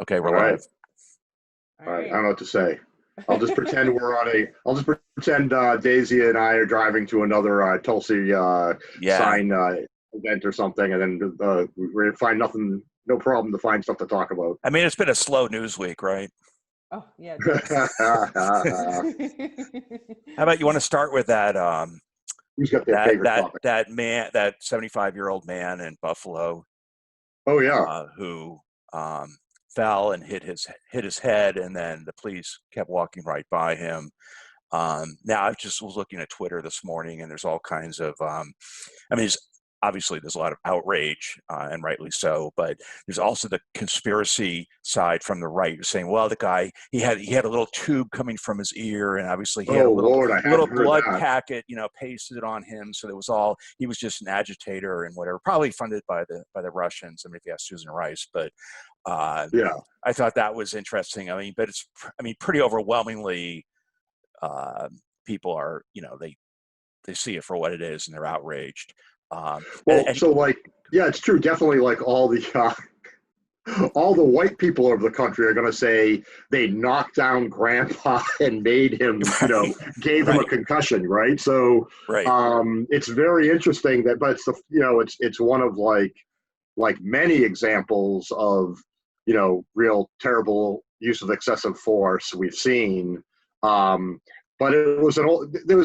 Okay, All we're right. live. All right. I don't know what to say. I'll just pretend I'll just pretend Daisy and I are driving to another Tulsi Yeah. sign event or something, and then we find nothing, no problem to find stuff to talk about. I mean, it's been a slow news week, right? Oh, yeah, How about you want to start with that Who's got their favorite topic? that man, that 75-year-old man in Buffalo, Oh, yeah. who fell and hit his head, and then the police kept walking right by him. Now, I just was looking at Twitter this morning, and there's all kinds of, I mean, obviously there's a lot of outrage, and rightly so, but there's also the conspiracy side from the right saying, well, the guy, he had a little tube coming from his ear, and obviously he had Oh, a little Lord, I hadn't heard blood that. packet, pasted on him. So he was just an agitator and whatever, probably funded by the Russians. I mean, if you ask Susan Rice, but Yeah. I thought that was interesting. I mean, but pretty overwhelmingly, people are, they see it for what it is and they're outraged. Yeah, it's true. Definitely, like all the white people of the country are going to say they knocked down Grandpa and made him, gave him a concussion, right? So, right. It's very interesting but it's one of like many examples of real terrible use of excessive force we've seen. But there was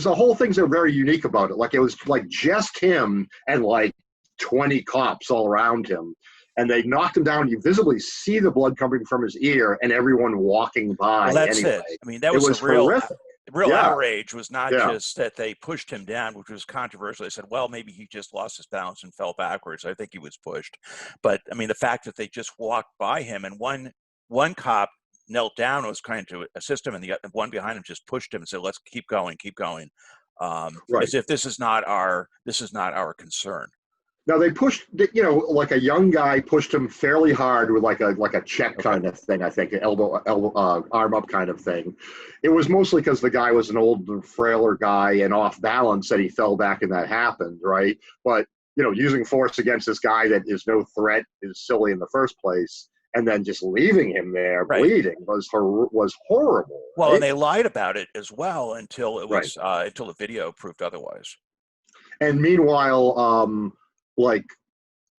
a whole things that are very unique about it. Like it was like just him and like 20 cops all around him, and they knocked him down. You visibly see the blood coming from his ear, and everyone walking by. Well, that's anyway. it. I mean, that was a horrific. real outrage was not just that they pushed him down, which was controversial. They said, well, maybe he just lost his balance and fell backwards. I think he was pushed. But I mean, the fact that they just walked by him, and one cop knelt down and was trying to assist him, and the one behind him just pushed him and said, let's keep going. As if this is not our concern. Now they pushed, like a young guy pushed him fairly hard with like a check kind of thing. I think elbow, arm up kind of thing. It was mostly because the guy was an older, frailer guy and off balance that he fell back and that happened, right? But using force against this guy that is no threat is silly in the first place, and then just leaving him there bleeding was horrible. Well, right? and they lied about it as well until it was until the video proved otherwise. And meanwhile, like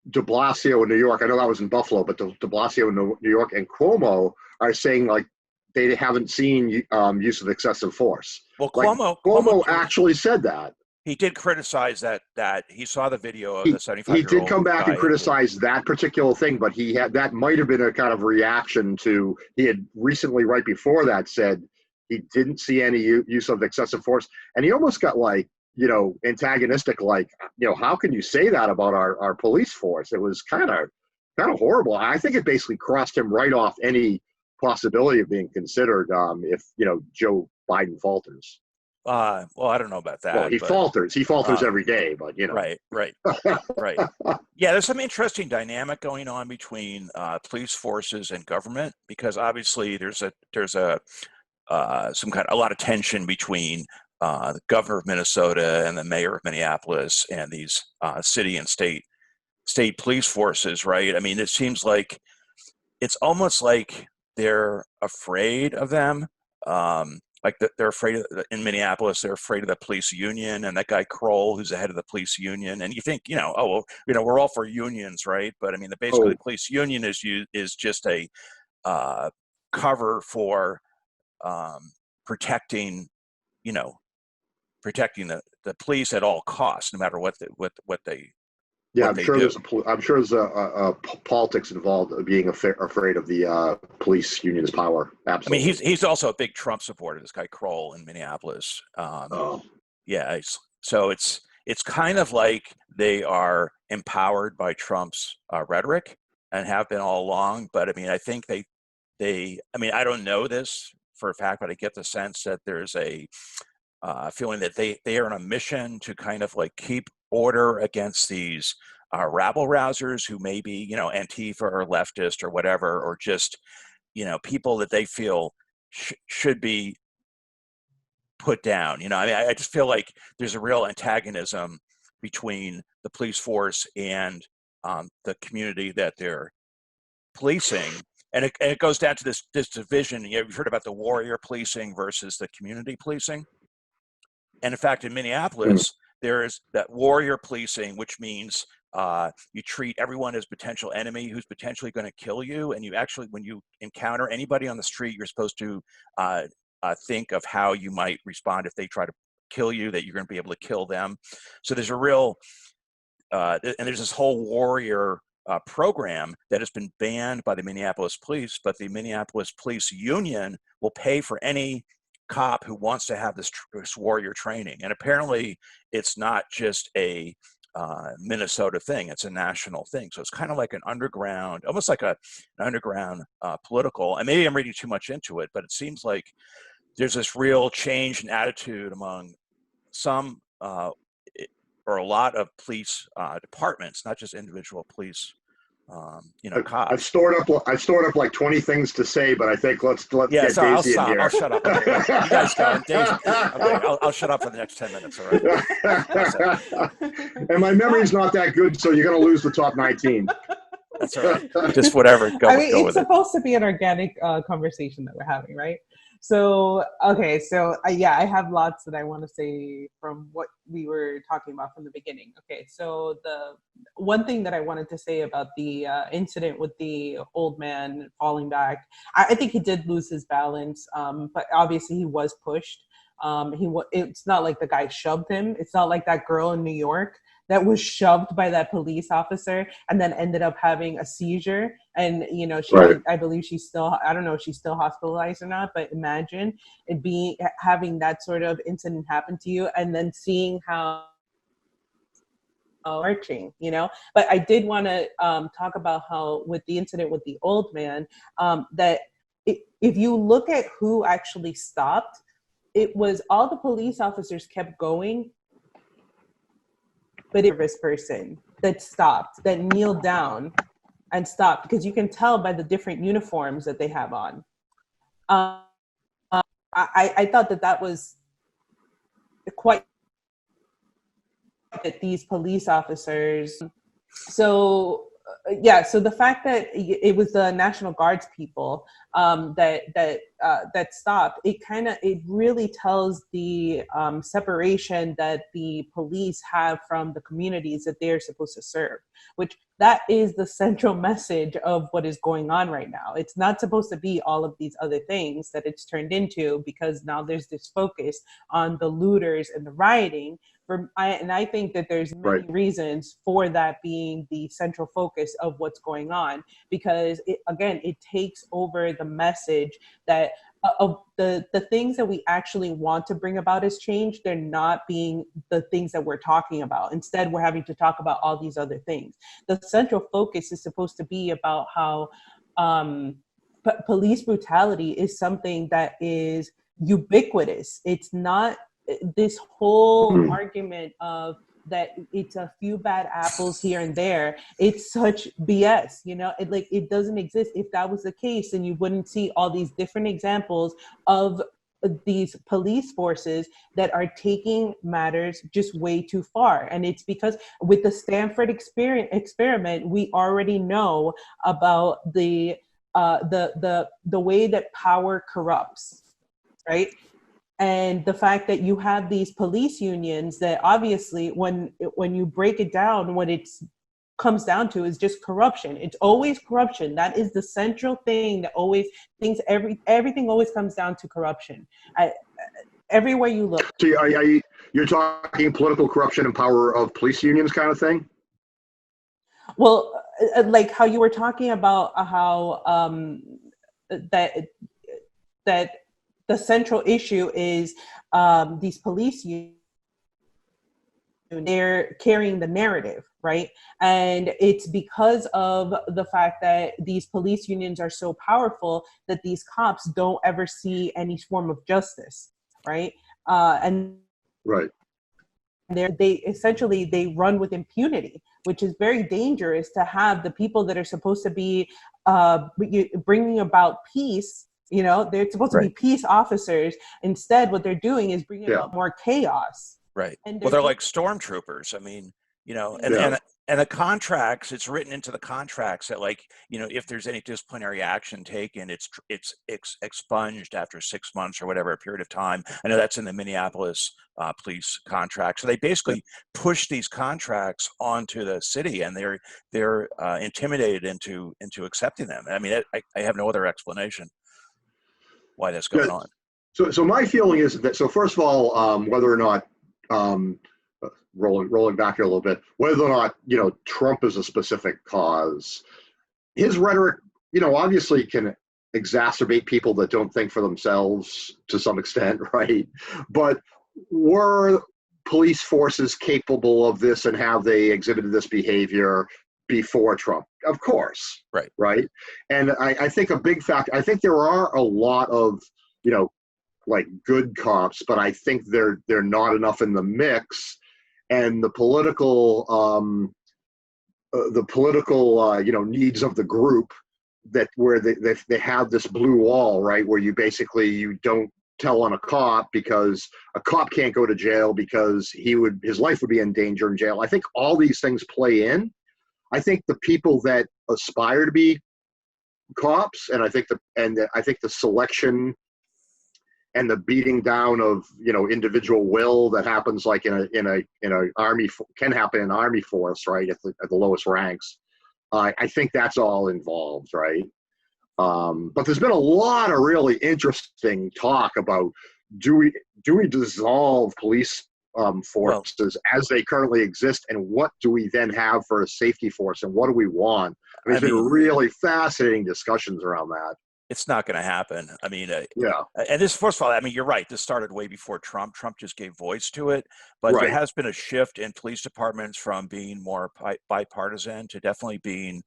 de Blasio in New York, I know that was in Buffalo, but de Blasio in New York and Cuomo are saying like they haven't seen use of excessive force. Well, like, Cuomo actually said that. He did criticize that he saw the video of the 75-year-old. He did come back and criticize that particular thing, but that might have been a kind of reaction to, he had recently, right before that, said he didn't see any use of excessive force, and he almost got like, antagonistic, like, how can you say that about our police force? It was kind of horrible. I think it basically crossed him right off any possibility of being considered if, Joe Biden falters. Well, I don't know about that. Well, he falters. He falters every day, but Right. Right. Yeah, there's some interesting dynamic going on between police forces and government, because obviously there's a lot of tension between the governor of Minnesota and the mayor of Minneapolis and these city and state police forces, right? I mean, it seems like it's almost like they're afraid of them. They're afraid in Minneapolis, they're afraid of the police union and that guy Kroll, who's the head of the police union. And you think, we're all for unions, right? But I mean, the police union is just a cover for protecting the police at all costs, no matter what they. Yeah, I'm sure there's a politics involved of being afraid of the police union's power. Absolutely. I mean, he's also a big Trump supporter. This guy Kroll in Minneapolis. Yeah, so it's kind of like they are empowered by Trump's rhetoric and have been all along. But I mean, I think I don't know this for a fact, but I get the sense that there's a feeling that they are on a mission to kind of like keep order against these rabble rousers who may be, Antifa or leftist or whatever, or just, people that they feel should be put down. I just feel like there's a real antagonism between the police force and the community that they're policing. and it goes down to this division. You've heard about the warrior policing versus the community policing. And in fact, in Minneapolis, there is that warrior policing, which means you treat everyone as potential enemy who's potentially going to kill you. And you actually, when you encounter anybody on the street, you're supposed to think of how you might respond if they try to kill you, that you're going to be able to kill them. So there's a real, and there's this whole warrior program that has been banned by the Minneapolis police, but the Minneapolis Police Union will pay for any cop who wants to have this warrior training. And apparently it's not just a Minnesota thing, it's a national thing. So it's kind of like an underground, almost like an underground political, and maybe I'm reading too much into it, but it seems like there's this real change in attitude among some or a lot of police departments, not just individual police cops. I've stored up like 20 things to say, but I think let's get Daisy in here. I'll shut up. Okay. You guys go. Daisy. Okay, I'll shut up for the next 10 minutes. All right. And my memory's not that good, so you're going to lose the top 19. That's all right. Just whatever. Go it's supposed to be an organic conversation that we're having, right? So, okay, I have lots that I want to say from what we were talking about from the beginning. Okay, so the one thing that I wanted to say about the incident with the old man falling back, I think he did lose his balance, but obviously he was pushed. It's not like the guy shoved him. It's not like that girl in New York that was shoved by that police officer and then ended up having a seizure. And, right. I believe I don't know if she's still hospitalized or not, but imagine having that sort of incident happen to you and then seeing how marching, But I did want to talk about how with the incident with the old man, that if you look at who actually stopped, it was all the police officers kept going, but this person that stopped, that kneeled down and stopped, because you can tell by the different uniforms that they have on. I thought that was quite that these police officers. So the fact that it was the National Guard's people that stopped, it really tells the separation that the police have from the communities that they're supposed to serve, which that is the central message of what is going on right now. It's not supposed to be all of these other things that it's turned into, because now there's this focus on the looters and the rioting. And I think that there's many reasons for that being the central focus of what's going on, because it takes over the message that of the things that we actually want to bring about as change. They're not being the things that we're talking about. Instead, we're having to talk about all these other things. The central focus is supposed to be about how police brutality is something that is ubiquitous. It's not this whole argument of that it's a few bad apples here and there. It's such BS, it doesn't exist. If that was the case, then you wouldn't see all these different examples of these police forces that are taking matters just way too far. And it's because with the Stanford experiment, we already know about the way that power corrupts, right? And the fact that you have these police unions that obviously, when you break it down, what it comes down to is just corruption. It's always corruption. That is the central thing that always everything always comes down to corruption. Everywhere you look. So you're talking political corruption and power of police unions kind of thing? Well, like how you were talking about how that the central issue is these police unions, they're carrying the narrative, right? And it's because of the fact that these police unions are so powerful that these cops don't ever see any form of justice, right? Right. They essentially run with impunity, which is very dangerous to have the people that are supposed to be bringing about peace. They're supposed to be peace officers. Instead, what they're doing is bringing about more chaos. Right. And They're like stormtroopers. I mean, and And the contracts, it's written into the contracts that, like, you know, if there's any disciplinary action taken, it's expunged after 6 months or whatever a period of time. I know that's in the Minneapolis police contract. So they basically push these contracts onto the city, and they're intimidated into accepting them. I mean, I have no other explanation why that's going on. So my feeling is that, so first of all, whether or not, rolling back here a little bit, whether or not, you know, Trump is a specific cause, his rhetoric, you know, obviously can exacerbate people that don't think for themselves to some extent, right? But were police forces capable of this, and have they exhibited this behavior before Trump? Of course. Right. And I think a big factor, I think there are a lot of, you know, like good cops, but I think they're not enough in the mix. And the political you know, needs of the group, that where they have this blue wall, right, where you don't tell on a cop, because a cop can't go to jail because his life would be in danger in jail. I think all these things play in. I think the people that aspire to be cops, and I think the selection and the beating down of, you know, individual will that happens like in a army, can happen in army force, right, at the lowest ranks. I think that's all involved, right? But there's been a lot of really interesting talk about, do we dissolve police forces as they currently exist, and what do we then have for a safety force, and what do we want? I mean, there's been really fascinating discussions around that. It's not going to happen. I mean, yeah. And this, first of all, I mean, you're right. This started way before Trump. Trump just gave voice to it, but there has been a shift in police departments from being more bipartisan to definitely being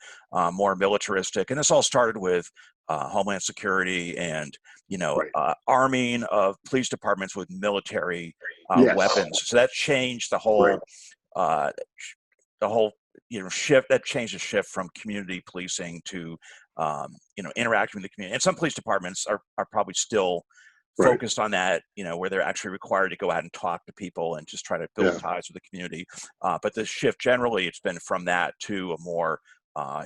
more militaristic. And this all started with Homeland Security and, you know, arming of police departments with military weapons. So that changed the whole you know, shift. That changed the shift from community policing to you know, interacting with the community. And some police departments are probably still focused on that, you know, where they're actually required to go out and talk to people and just try to build ties with the community. But the shift generally, it's been from that to a more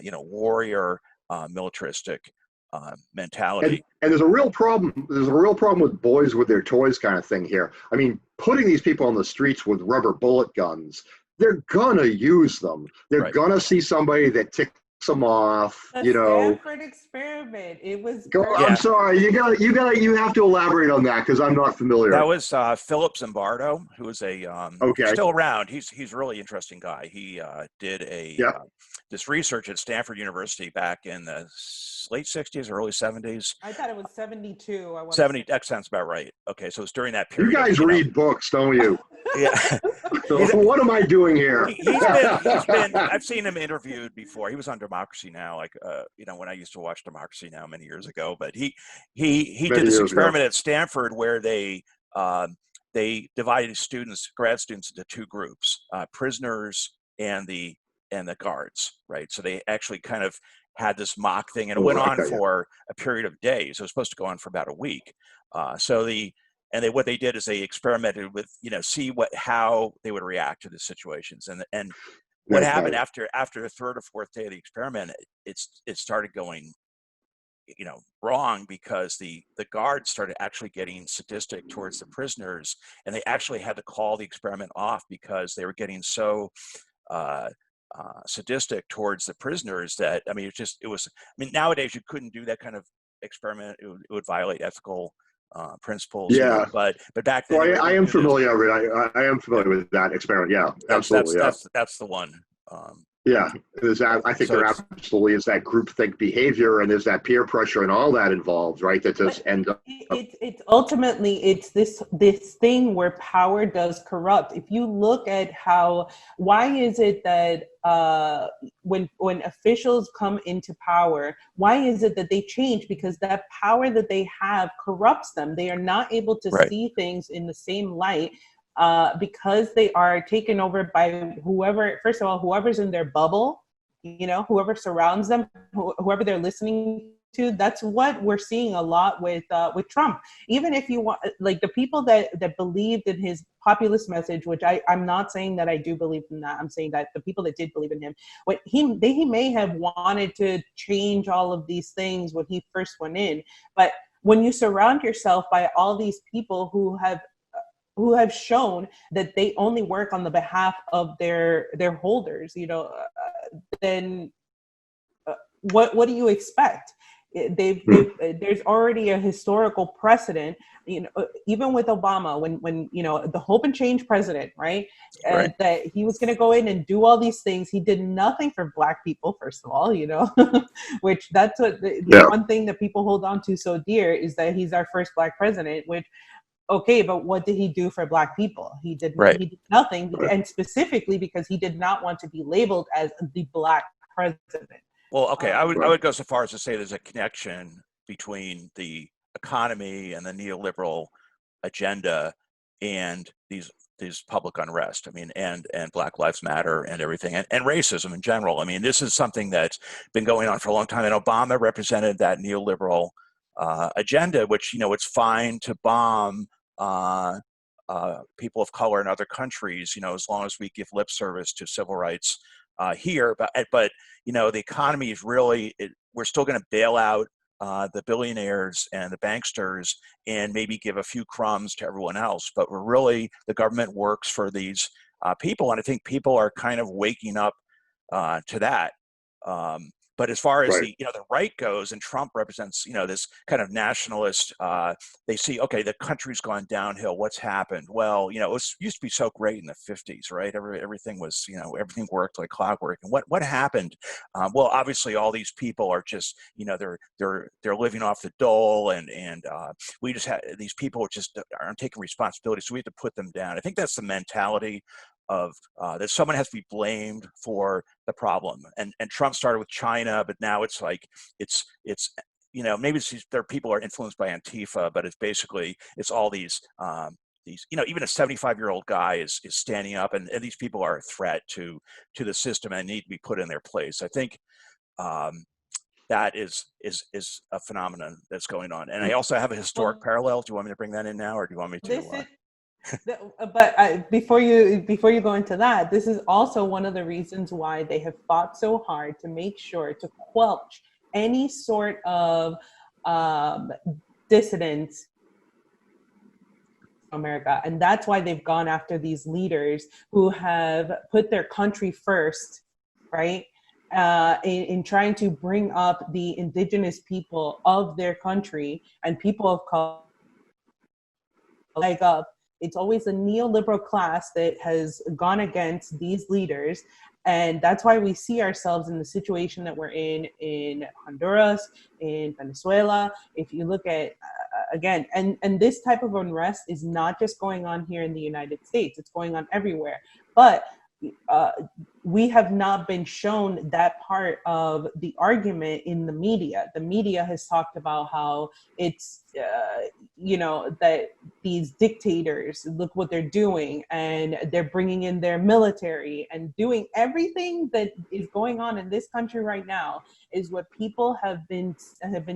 you know, warrior militaristic mentality. And there's a real problem. There's a real problem with boys with their toys kind of thing here. I mean, putting these people on the streets with rubber bullet guns, they're gonna use them. They're gonna see somebody that ticks them off. The you know, Stanford Experiment. It was. I'm sorry. You have to elaborate on that, because I'm not familiar. That was Philip Zimbardo, who is still around. He's a really interesting guy. He did this research at Stanford University back in the late 60s or early 70s. I thought it was 72. 70. That sounds about right. Okay, so it's during that period. You guys read books, don't you? Yeah. So what am I doing here? He's been. I've seen him interviewed before. He was on Democracy Now, like you know, when I used to watch Democracy Now many years ago. But he did this experiment at Stanford where they divided grad students into two groups: prisoners and the guards. Right. So they actually kind of had this mock thing, and it went on for a period of days. It was supposed to go on for about a week. What they did is they experimented with, you know, see how they would react to the situations, and what happened after the third or fourth day of the experiment, it started going, you know, wrong, because the guards started actually getting sadistic towards the prisoners, and they actually had to call the experiment off because they were getting so sadistic towards the prisoners that, I mean, nowadays you couldn't do that kind of experiment. It would violate ethical principles. Yeah, you know, but back then, I am familiar with. I am familiar with that experiment. Yeah, absolutely. That's the one. Yeah, I think there absolutely is that groupthink behavior, and there's that peer pressure and all that involved, right? That just end up. It's ultimately this thing where power does corrupt. If you look at why is it that when officials come into power, why is it that they change? Because that power that they have corrupts them. They are not able to see things in the same light. Because they are taken over by whoever's in their bubble, you know, whoever surrounds them, whoever they're listening to. That's what we're seeing a lot with Trump. Even if you want, like the people that believed in his populist message, which I'm not saying that I do believe in that. I'm saying that the people that did believe in him, what he may have wanted to change all of these things when he first went in, but when you surround yourself by all these people who have shown that they only work on the behalf of their holders, then what do you expect? There's already a historical precedent, even with Obama, when the hope and change president, right? That he was going to go in and do all these things. He did nothing for Black people, first of all, which that's what the one thing that people hold on to so dear is that he's our first Black president, which, okay, but what did he do for Black people? He did nothing, and specifically because he did not want to be labeled as the Black president. Well, okay, I would go so far as to say there's a connection between the economy and the neoliberal agenda and these public unrest. I mean, and Black Lives Matter and everything, and racism in general. I mean, this is something that's been going on for a long time, and Obama represented that neoliberal agenda, which, it's fine to bomb people of color in other countries, as long as we give lip service to civil rights here. But the economy is really, we're still going to bail out the billionaires and the banksters and maybe give a few crumbs to everyone else. But the government works for these people. And I think people are kind of waking up to that. But as far as the right goes, and Trump represents, this kind of nationalist, they see, okay, the country's gone downhill. What's happened? Well, it used to be so great in the 50s, right? Everything was, everything worked like clockwork. And what happened? Well, obviously all these people are just, they're living off the dole, and we just had, these people just aren't taking responsibility. So we have to put them down. I think that's the mentality of that someone has to be blamed for the problem, and Trump started with China, but now it's like it's maybe there are people are influenced by Antifa, but it's all these even a 75-year-old guy is standing up, and these people are a threat to the system and need to be put in their place. I think that is a phenomenon that's going on, and I also have a historic parallel. Do you want me to bring that in now, or do you want me to? But before you go into that, this is also one of the reasons why they have fought so hard to make sure to quell any sort of dissidence in America. And that's why they've gone after these leaders who have put their country first, right? In trying to bring up the indigenous people of their country and people of color leg up. It's always a neoliberal class that has gone against these leaders. And that's why we see ourselves in the situation that we're in Honduras, in Venezuela. If you look at, again, and this type of unrest is not just going on here in the United States, it's going on everywhere. But we have not been shown that part of the argument in the media. The media has talked about how it's, that these dictators, look what they're doing, and they're bringing in their military and doing everything that is going on in this country right now is what people have been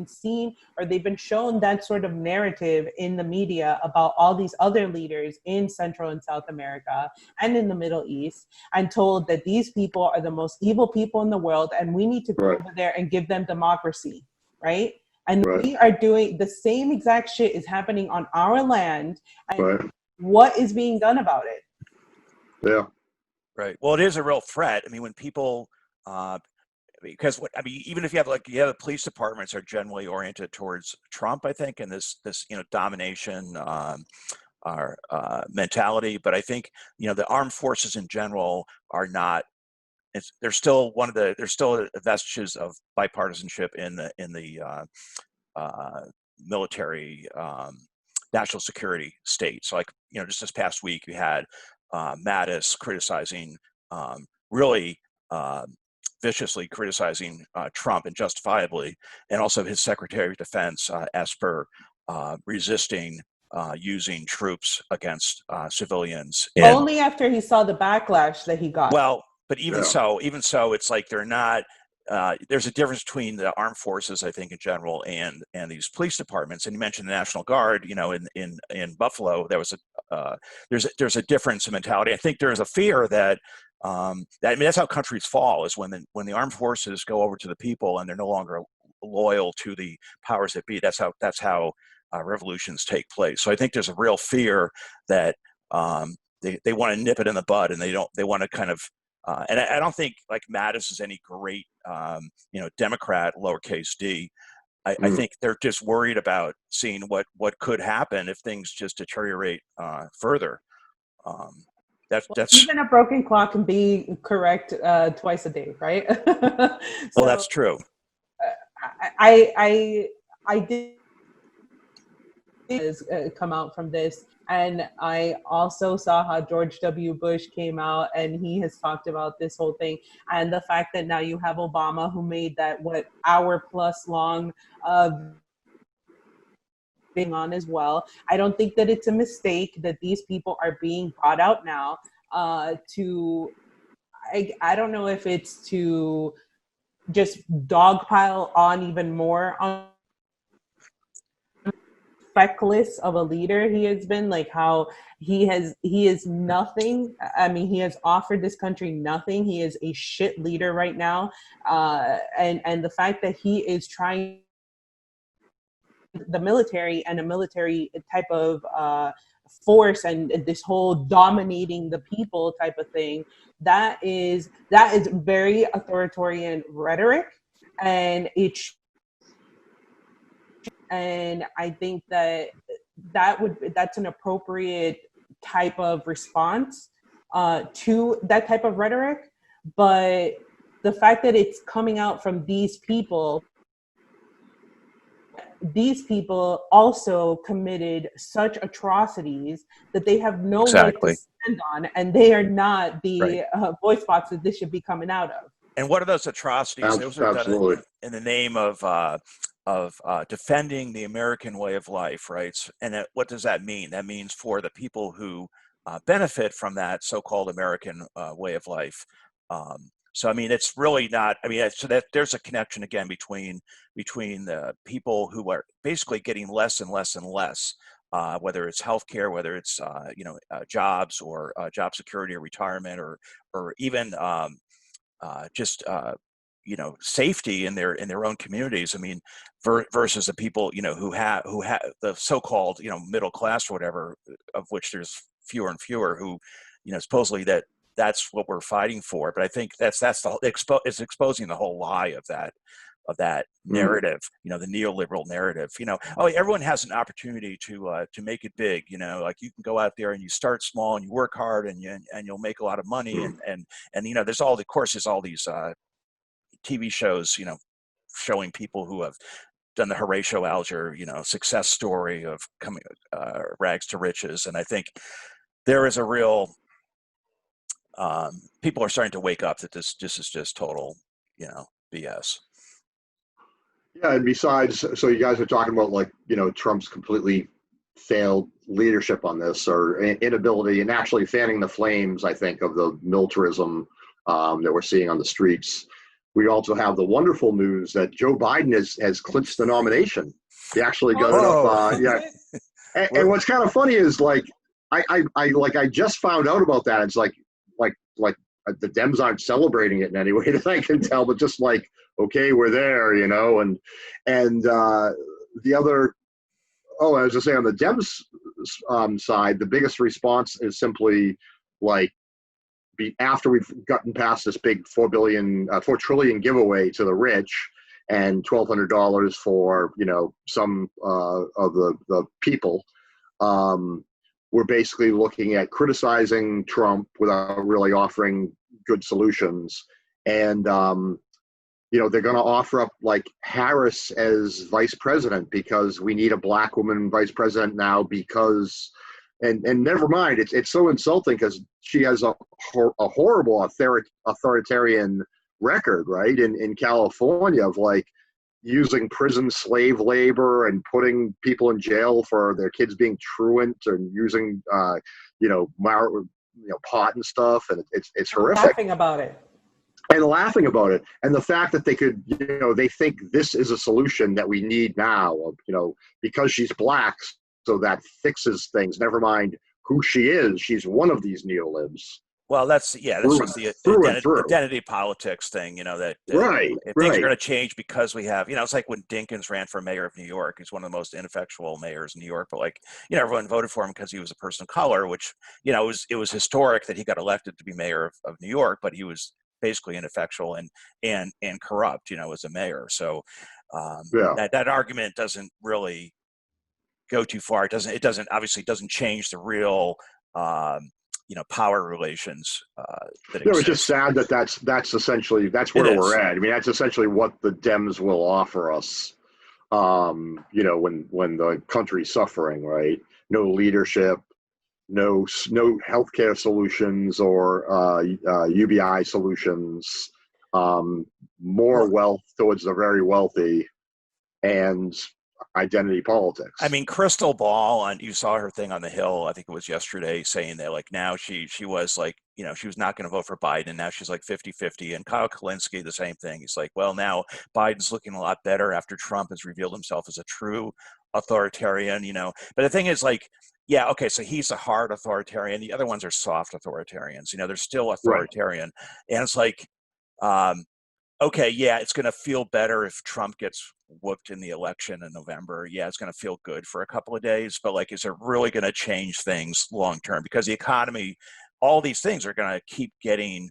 seen, or they've been shown that sort of narrative in the media about all these other leaders in Central and South America and in the Middle East, and told that these people are the most evil people in the world and we need to go over there and give them democracy, right? And we are doing the same exact shit is happening on our land. And what is being done about it? Yeah. Right. Well, it is a real threat. I mean, when people, because even if you have the police departments are generally oriented towards Trump, I think, and this domination mentality. But I think the armed forces in general are not. There's still vestiges of bipartisanship in the military national security state. So just this past week you had Mattis criticizing really viciously criticizing Trump, and justifiably, and also his Secretary of Defense Esper resisting using troops against civilians. Only after he saw the backlash that he got. Well, but even so, it's like they're not. there's a difference between the armed forces, I think, in general, and these police departments. And you mentioned the National Guard. You know, in Buffalo, there was there's a difference in mentality. I think there's a fear that I mean, that's how countries fall, is when the armed forces go over to the people and they're no longer loyal to the powers that be. That's how revolutions take place. So I think there's a real fear that they want to nip it in the bud, and they want to kind of and I don't think like Mattis is any great Democrat, lowercase d. I think they're just worried about seeing what could happen if things just deteriorate further. That's even a broken clock can be correct twice a day, right? Well, that's true. I did come out from this, and I also saw how George W. Bush came out, and he has talked about this whole thing, and the fact that now you have Obama, who made that hour plus long being on as well. I don't think that it's a mistake that these people are being brought out now to I don't know if it's to just dogpile on even more on feckless of a leader he has been, like how he is nothing. I mean, he has offered this country nothing. He is a shit leader right now, and the fact that he is trying the military and a military type of force and this whole dominating the people type of thing, that is very authoritarian rhetoric, and I think that's an appropriate type of response to that type of rhetoric. But the fact that it's coming out from these people also committed such atrocities that they have no leg to stand on, and they are not the voice box that this should be coming out of. And what are those atrocities? Those are done in the name of defending the American way of life, right? And what does that mean? That means for the people who benefit from that so-called American way of life. So I mean, it's really not. I mean, so that there's a connection again between the people who are basically getting less and less and less, whether it's healthcare, whether it's jobs or job security or retirement, or even safety in their own communities. I mean, versus the people who have the so-called middle class or whatever, of which there's fewer and fewer who supposedly that's what we're fighting for. But I think it's exposing the whole lie of that narrative, the neoliberal narrative. Everyone has an opportunity to make it big. Like you can go out there and you start small and you work hard and you'll make a lot of money. And there's all these TV shows, showing people who have done the Horatio Alger, success story of coming rags to riches. And I think there is a real people are starting to wake up that this is just total, BS. Yeah, and besides, so you guys are talking about Trump's completely failed leadership on this, or inability and actually fanning the flames, I think, of the militarism that we're seeing on the streets. We also have the wonderful news that Joe Biden has clinched the nomination. He actually got it up. And what's kind of funny is I just found out about that. It's like the Dems aren't celebrating it in any way that I can tell, but just okay, we're there, and the other, I was just saying on the Dems side, the biggest response is simply after we've gotten past this big $4 trillion giveaway to the rich and $1,200 for, some of the people, we're basically looking at criticizing Trump without really offering good solutions. And, they're going to offer up Harris as vice president because we need a black woman vice president now because, and never mind, it's so insulting because she has a horrible authoritarian record, right, in California of using prison slave labor and putting people in jail for their kids being truant and using pot and stuff, and it's horrific. Laughing about it. and laughing about it, and the fact that they could, they think this is a solution that we need now, because she's black, so that fixes things. Never mind who she is; she's one of these neolibs. Well, that's just the identity politics thing, that right. If things are going to change because we have, it's like when Dinkins ran for mayor of New York. He's one of the most ineffectual mayors in New York, but everyone voted for him because he was a person of color, which, it was historic that he got elected to be mayor of New York, but he was basically ineffectual and corrupt, as a mayor. So that argument doesn't really go too far. It doesn't change the real, power relations that exist. It's just sad that that's essentially where we're at. I mean, that's essentially what the Dems will offer us. When the country's suffering, right? No leadership, no healthcare solutions or UBI solutions, more wealth towards the very wealthy, and identity politics. I mean, Crystal Ball, you saw her thing on the Hill, I think it was yesterday, saying that now she was she was not going to vote for Biden. Now she's 50-50. And Kyle Kalinske, the same thing. He's well, now Biden's looking a lot better after Trump has revealed himself as a true authoritarian, But the thing is okay, so he's a hard authoritarian. The other ones are soft authoritarians. They're still authoritarian. Right. And it's okay, yeah, it's going to feel better if Trump gets whooped in the election in November. Yeah, it's going to feel good for a couple of days, but is it really going to change things long term? Because the economy, all these things are going to keep getting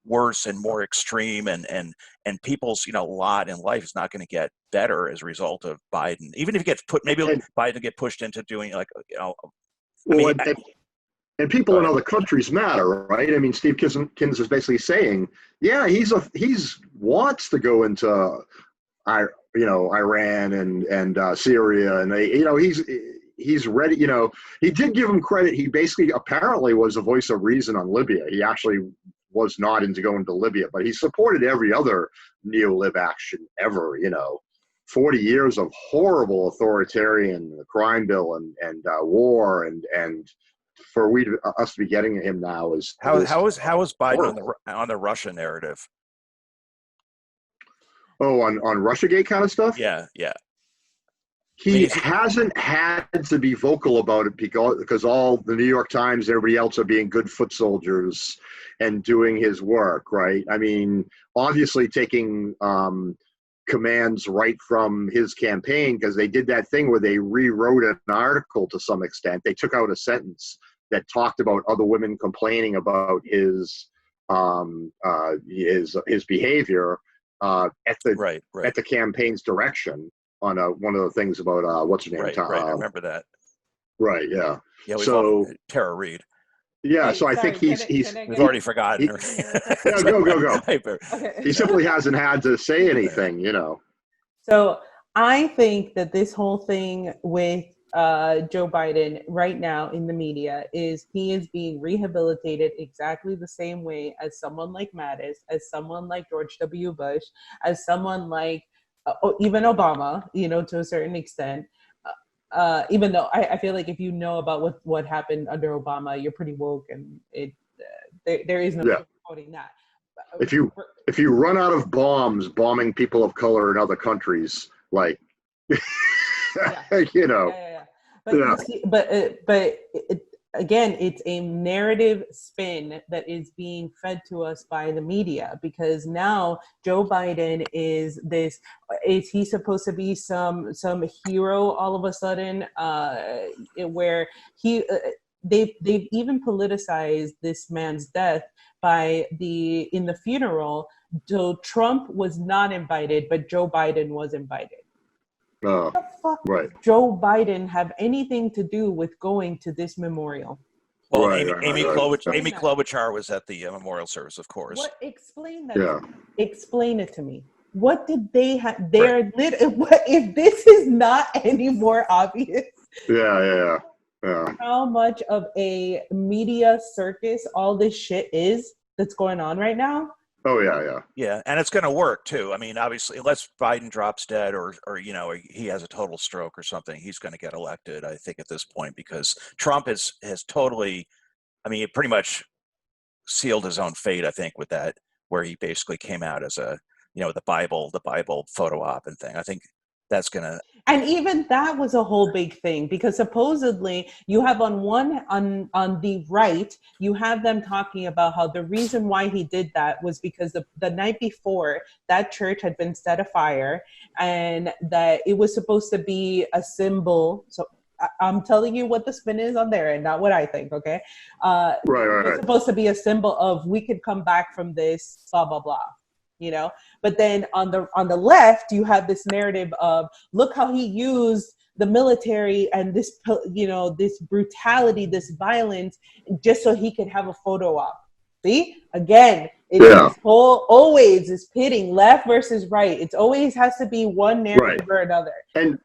worse and more extreme, and people's lot in life is not going to get better as a result of Biden. Even if he gets Biden get pushed into doing and people in other countries matter, right? I mean, Steve Kins is basically saying, yeah, he's wants to go into, Iran and Syria, and he's ready. He did give him credit. He basically apparently was a voice of reason on Libya. He actually was not into going to Libya, but he supported every other neo-lib action ever. 40 years of horrible authoritarian crime bill and war and for us to be getting him now is how is Biden on the Russia narrative? Oh, on Russiagate kind of stuff? Yeah. He hasn't had to be vocal about it because all the New York Times and everybody else are being good foot soldiers and doing his work, right? I mean, obviously taking commands right from his campaign, because they did that thing where they rewrote an article to some extent. They took out a sentence that talked about other women complaining about his behavior at the campaign's direction on one of the things about what's her name? Right, I remember that. Right, yeah. Yeah, so Tara Reid. Yeah, so I think he's we've already forgotten her. Yeah, go. Okay. He simply hasn't had to say anything, So I think that this whole thing with Joe Biden right now in the media is he is being rehabilitated exactly the same way as someone like Mattis, as someone like George W. Bush, as someone like even Obama, to a certain extent. Even though I feel like if you know about what happened under Obama, you're pretty woke, and there is no quoting that. If you run out of bombs bombing people of color in other countries, But again, it's a narrative spin that is being fed to us by the media, because now Joe Biden is he supposed to be some hero all of a sudden, where they've even politicized this man's death in the funeral. So Trump was not invited, but Joe Biden was invited. What the fuck does Joe Biden have anything to do with going to this memorial? Well, Amy Klobuchar was at the memorial service, of course. Explain that. Yeah. Explain it to me. What did they have? If this is not any more obvious. Yeah. How much of a media circus all this shit is that's going on right now? Oh yeah. Yeah, and it's going to work too. I mean, obviously, unless Biden drops dead or he has a total stroke or something, he's going to get elected. I think at this point, because Trump has totally, he pretty much sealed his own fate. I think with that where he basically came out as a, the Bible photo op and thing. I think that's gonna. And even that was a whole big thing, because supposedly you have on the right, you have them talking about how the reason why he did that was because the night before that church had been set afire, and that it was supposed to be a symbol. So I'm telling you what the spin is on there and not what I think, okay? It was supposed to be a symbol of we could come back from this, blah, blah, blah. But then on the left, you have this narrative of, look how he used the military and this, this brutality, this violence, just so he could have a photo op. See, again, this whole always is pitting left versus right. It always has to be one narrative or another. And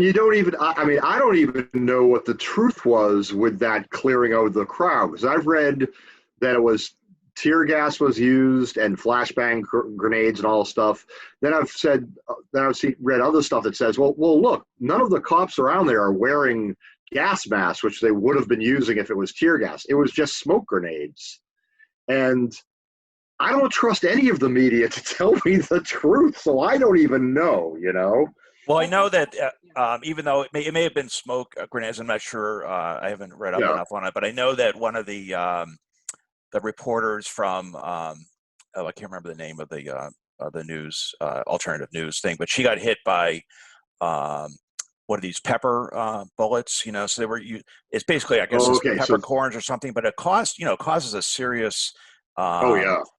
you don't even, I don't even know what the truth was with that clearing out of the crowd, because I've read that it was tear gas was used and flashbang grenades and all stuff. Then I've read other stuff that says, well, look, none of the cops around there are wearing gas masks, which they would have been using if it was tear gas. It was just smoke grenades. And I don't trust any of the media to tell me the truth, so I don't even know, Well, I know that even though it may have been smoke grenades, I'm not sure. I haven't read up enough on it, but I know that one of the reporters from I can't remember the name of the news alternative news thing, but she got hit by one of these pepper bullets. So they were. It's basically, I guess, peppercorns or something, but it causes a serious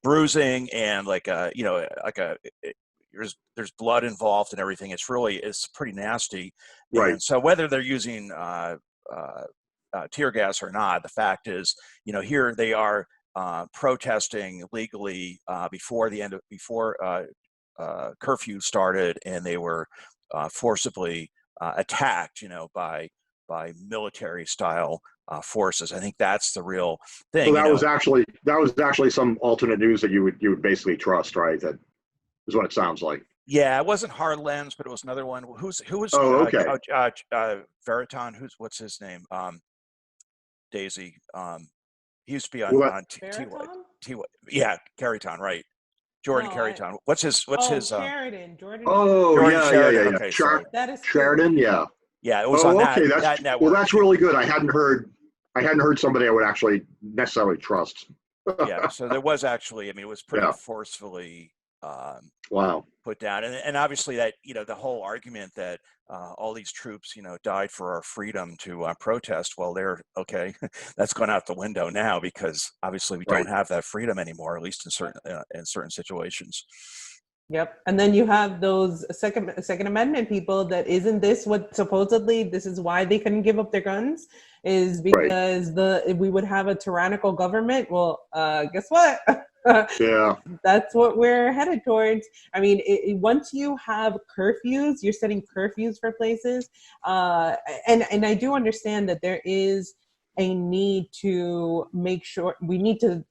bruising and there's blood involved and everything. It's pretty nasty. Right. And so whether they're using tear gas or not, the fact is, here they are protesting legally before curfew started, and they were forcibly attacked, by military style forces. I think that's the real thing. So that was actually some alternate news that you would basically trust, right? That is what it sounds like. Yeah, it wasn't Hard Lens, but it was another one. Who was? Veriton. What's his name? Daisy. He used to be on T. Yeah, Carrington, right? Jordan Carrington. What's his? Sheridan. Jordan. Oh, Jordan yeah. Sheridan. Okay, that is Sheridan. Yeah. Yeah, it was on that network. Well, that's really good. I hadn't heard somebody I would actually necessarily trust. Yeah, so there was actually. It was pretty forcefully put down, and obviously that the whole argument that all these troops died for our freedom to protest. Well, that's gone out the window now, because obviously we don't have that freedom anymore, at least in certain situations. Yep. And then you have those Second Amendment people that isn't this what supposedly this is why they couldn't give up their guns, is because we would have a tyrannical government. Well, guess what? Yeah, that's what we're headed towards. Once you have curfews, you're setting curfews for places, and I do understand that there is a need to make sure we need to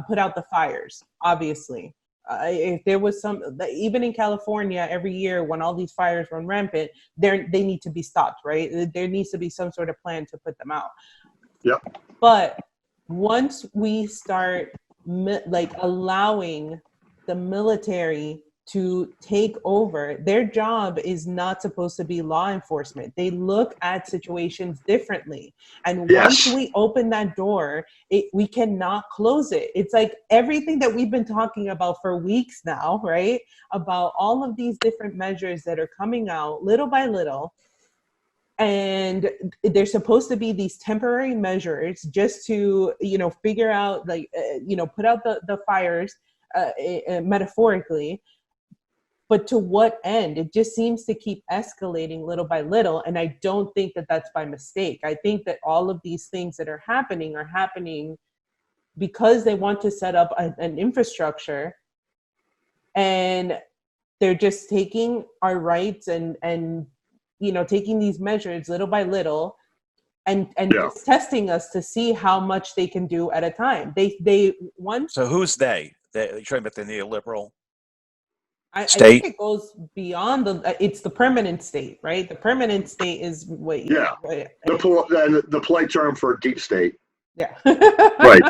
put out the fires, obviously. If there was even in California, every year when all these fires run rampant, they need to be stopped, right? There needs to be some sort of plan to put them out. Yep. But once we start allowing the military to take over, their job is not supposed to be law enforcement. They look at situations differently. And once we open that door, we cannot close it. It's like everything that we've been talking about for weeks now, right? About all of these different measures that are coming out little by little. And they're supposed to be these temporary measures just to, figure out, put out the fires metaphorically. But to what end? It just seems to keep escalating little by little. And I don't think that that's by mistake. I think that all of these things that are happening because they want to set up an infrastructure, and they're just taking our rights and taking these measures little by little and just testing us to see how much they can do at a time. So who's they? You're talking about the neoliberal I state? think it goes beyond it's the permanent state, right? The permanent state is the polite term for deep state. Yeah. Right.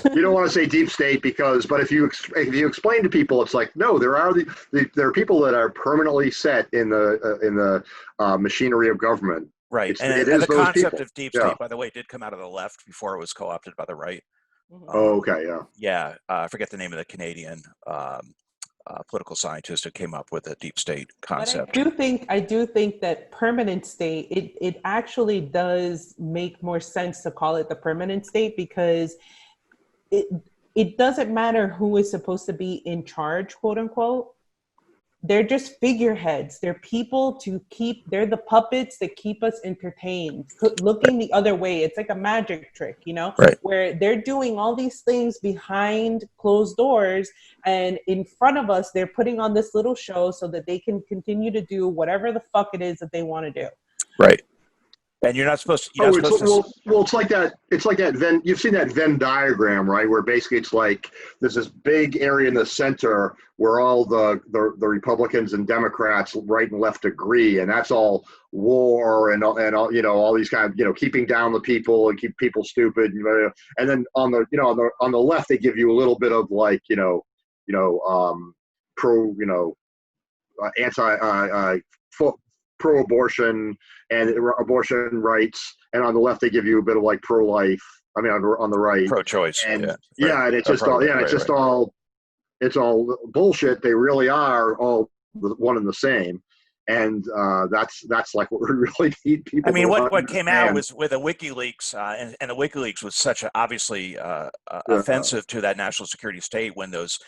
You don't want to say deep state but if you explain to people, it's like, no, there are people that are permanently set in the machinery of government. Right. It And is the those concept people. of deep Yeah. state, by the way, did come out of the left before it was co-opted by the right. Oh, okay. Yeah. Yeah. I forget the name of the Canadian political scientist who came up with the deep state But concept. I do think that permanent state, it actually does make more sense to call it the permanent state, because it it doesn't matter who is supposed to be in charge, quote unquote. They're just figureheads. They're people they're the puppets that keep us entertained, looking the other way. It's like a magic trick, Right. where they're doing all these things behind closed doors, and in front of us, they're putting on this little show so that they can continue to do whatever the fuck it is that they want to do. Right. And you're not supposed to. It's like that. It's like that Venn. You've seen that Venn diagram, right? Where basically it's like there's this big area in the center where all the Republicans and Democrats, right and left, agree, and that's all war and all, all these kind of keeping down the people and keep people stupid, and then on the on the left they give you a little bit of like pro anti pro-abortion and abortion rights, and on the left they give you a bit of like pro-life. I mean, on the right, Pro-choice. and Right. and it's just all it's all bullshit. They really are all one and the same, and that's like what we really need people. I mean, what came out was with the WikiLeaks, and the WikiLeaks was such obviously offensive to that national security state when those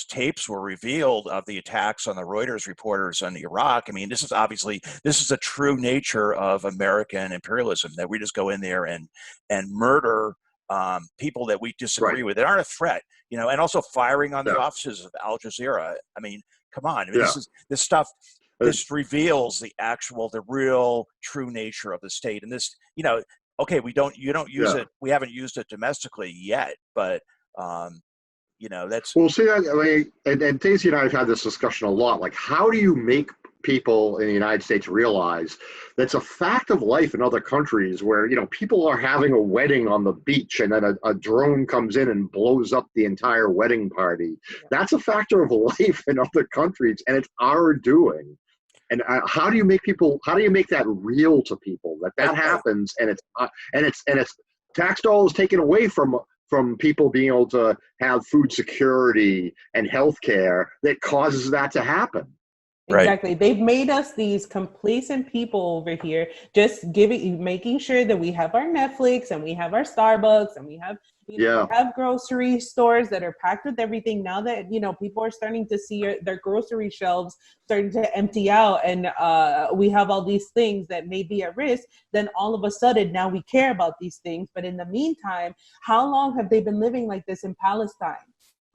tapes were revealed of the attacks on the Reuters reporters on Iraq. I mean, this is a true nature of American imperialism, that we just go in there and murder people that we disagree with that aren't a threat, and also firing on the offices of Al Jazeera. I mean, come on, I mean, this stuff. This reveals the real true nature of the state. And this, okay, you don't use it. We haven't used it domestically yet, but that's. Well, see, I mean, and Daisy and I have had this discussion a lot. Like, how do you make people in the United States realize that's a fact of life in other countries where, people are having a wedding on the beach and then a drone comes in and blows up the entire wedding party. That's a factor of life in other countries, and it's our doing. And how do you make that real to people that happens, and it's tax dollars taken away from people being able to have food security and health care that causes that to happen. Exactly. Right. They've made us these complacent people over here, just making sure that we have our Netflix and we have our Starbucks and we have, we have grocery stores that are packed with everything. Now that, people are starting to see their grocery shelves starting to empty out, and we have all these things that may be at risk, then all of a sudden now we care about these things. But in the meantime, how long have they been living like this in Palestine?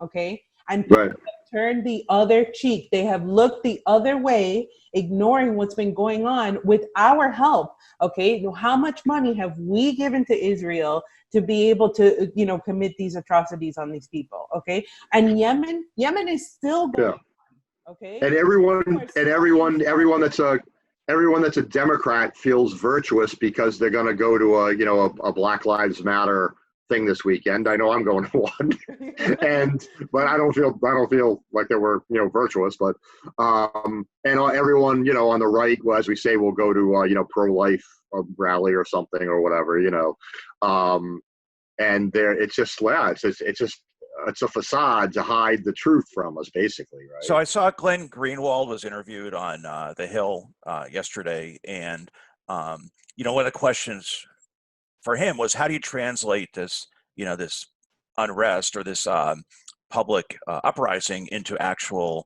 Okay. And people have turned the other cheek. They have looked the other way, ignoring what's been going on with our help. Okay, how much money have we given to Israel to be able to, commit these atrocities on these people? Okay, and Yemen is still going on. Okay, and everyone that's a Democrat feels virtuous because they're going to go to a Black Lives Matter thing this weekend. I know I'm going to one, but I don't feel like they were virtuous. But and everyone on the right, well, as we say, will go to pro-life rally or something or whatever, and there it's a facade to hide the truth from us, basically, right? So I saw Glenn Greenwald was interviewed on The Hill yesterday, and one of the questions for him was, how do you translate this, this unrest or this public uprising into actual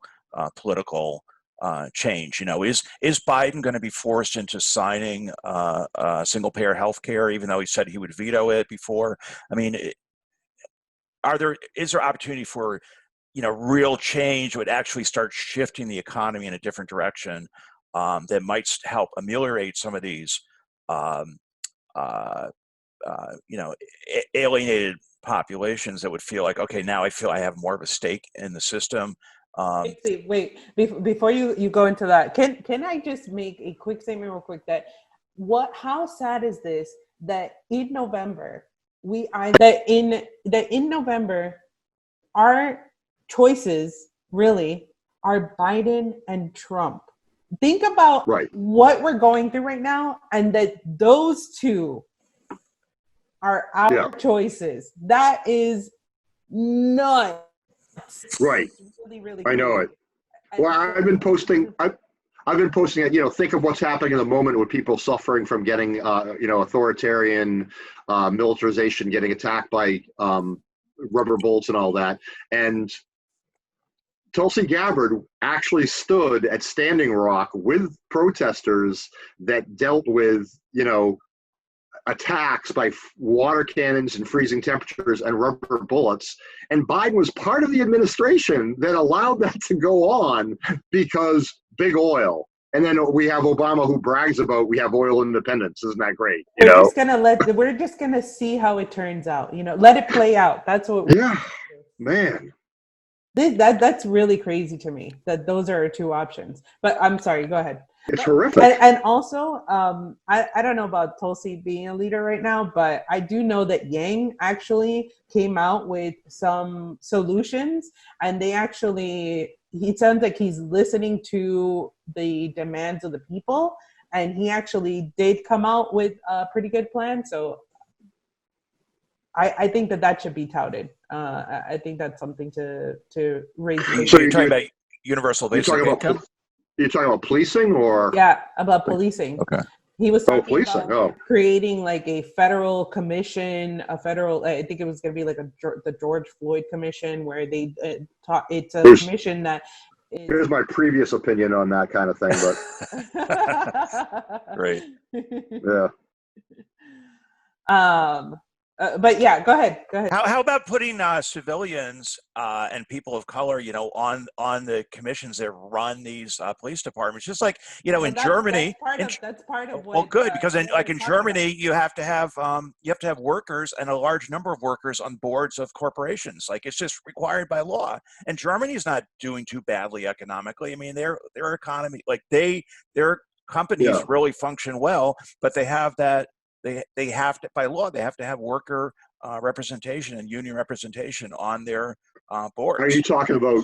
political change? Is Biden going to be forced into signing single-payer health care, even though he said he would veto it before? I mean, is there opportunity for real change would actually start shifting the economy in a different direction that might help ameliorate some of these alienated populations that would feel like, okay, now I feel I have more of a stake in the system. Wait, before you go into that, can I just make a quick statement real quick that how sad is this, that in November in November, our choices really are Biden and Trump. Think about what we're going through right now, and that those two are our choices. That is nuts. Right. Really, really I know it. Well, I've been posting it, think of what's happening in the moment with people suffering from getting, authoritarian militarization, getting attacked by rubber bullets and all that. And Tulsi Gabbard actually stood at Standing Rock with protesters that dealt with, attacks by water cannons and freezing temperatures and rubber bullets. And Biden was part of the administration that allowed that to go on because big oil. And then we have Obama who brags about we have oil independence. Isn't that great? We're just gonna see how it turns out. Let it play out. That's what. Man. That's really crazy to me that those are our two options. But I'm sorry. Go ahead. It's horrific. And also, I don't know about Tulsi being a leader right now, but I do know that Yang actually came out with some solutions, and he sounds like he's listening to the demands of the people, and he actually did come out with a pretty good plan. So I think that should be touted. I think that's something to raise. So you're talking about universal basic income? You're talking about policing, or? Yeah, about policing. Okay. He was talking about creating like a federal commission, I think it was going to be like the George Floyd Commission, where they it's a commission that. Here's my previous opinion on that kind of thing, but. Great. Yeah. But yeah, go ahead. How about putting civilians and people of color, on the commissions that run these police departments? Just like in Germany. That's part of what. Well, good, because in Germany, you have to have workers, and a large number of workers on boards of corporations. Like, it's just required by law. And Germany's not doing too badly economically. I mean, their economy, like their companies really function well, but they have that. They have to, by law, they have to have worker representation and union representation on their boards. Are you talking about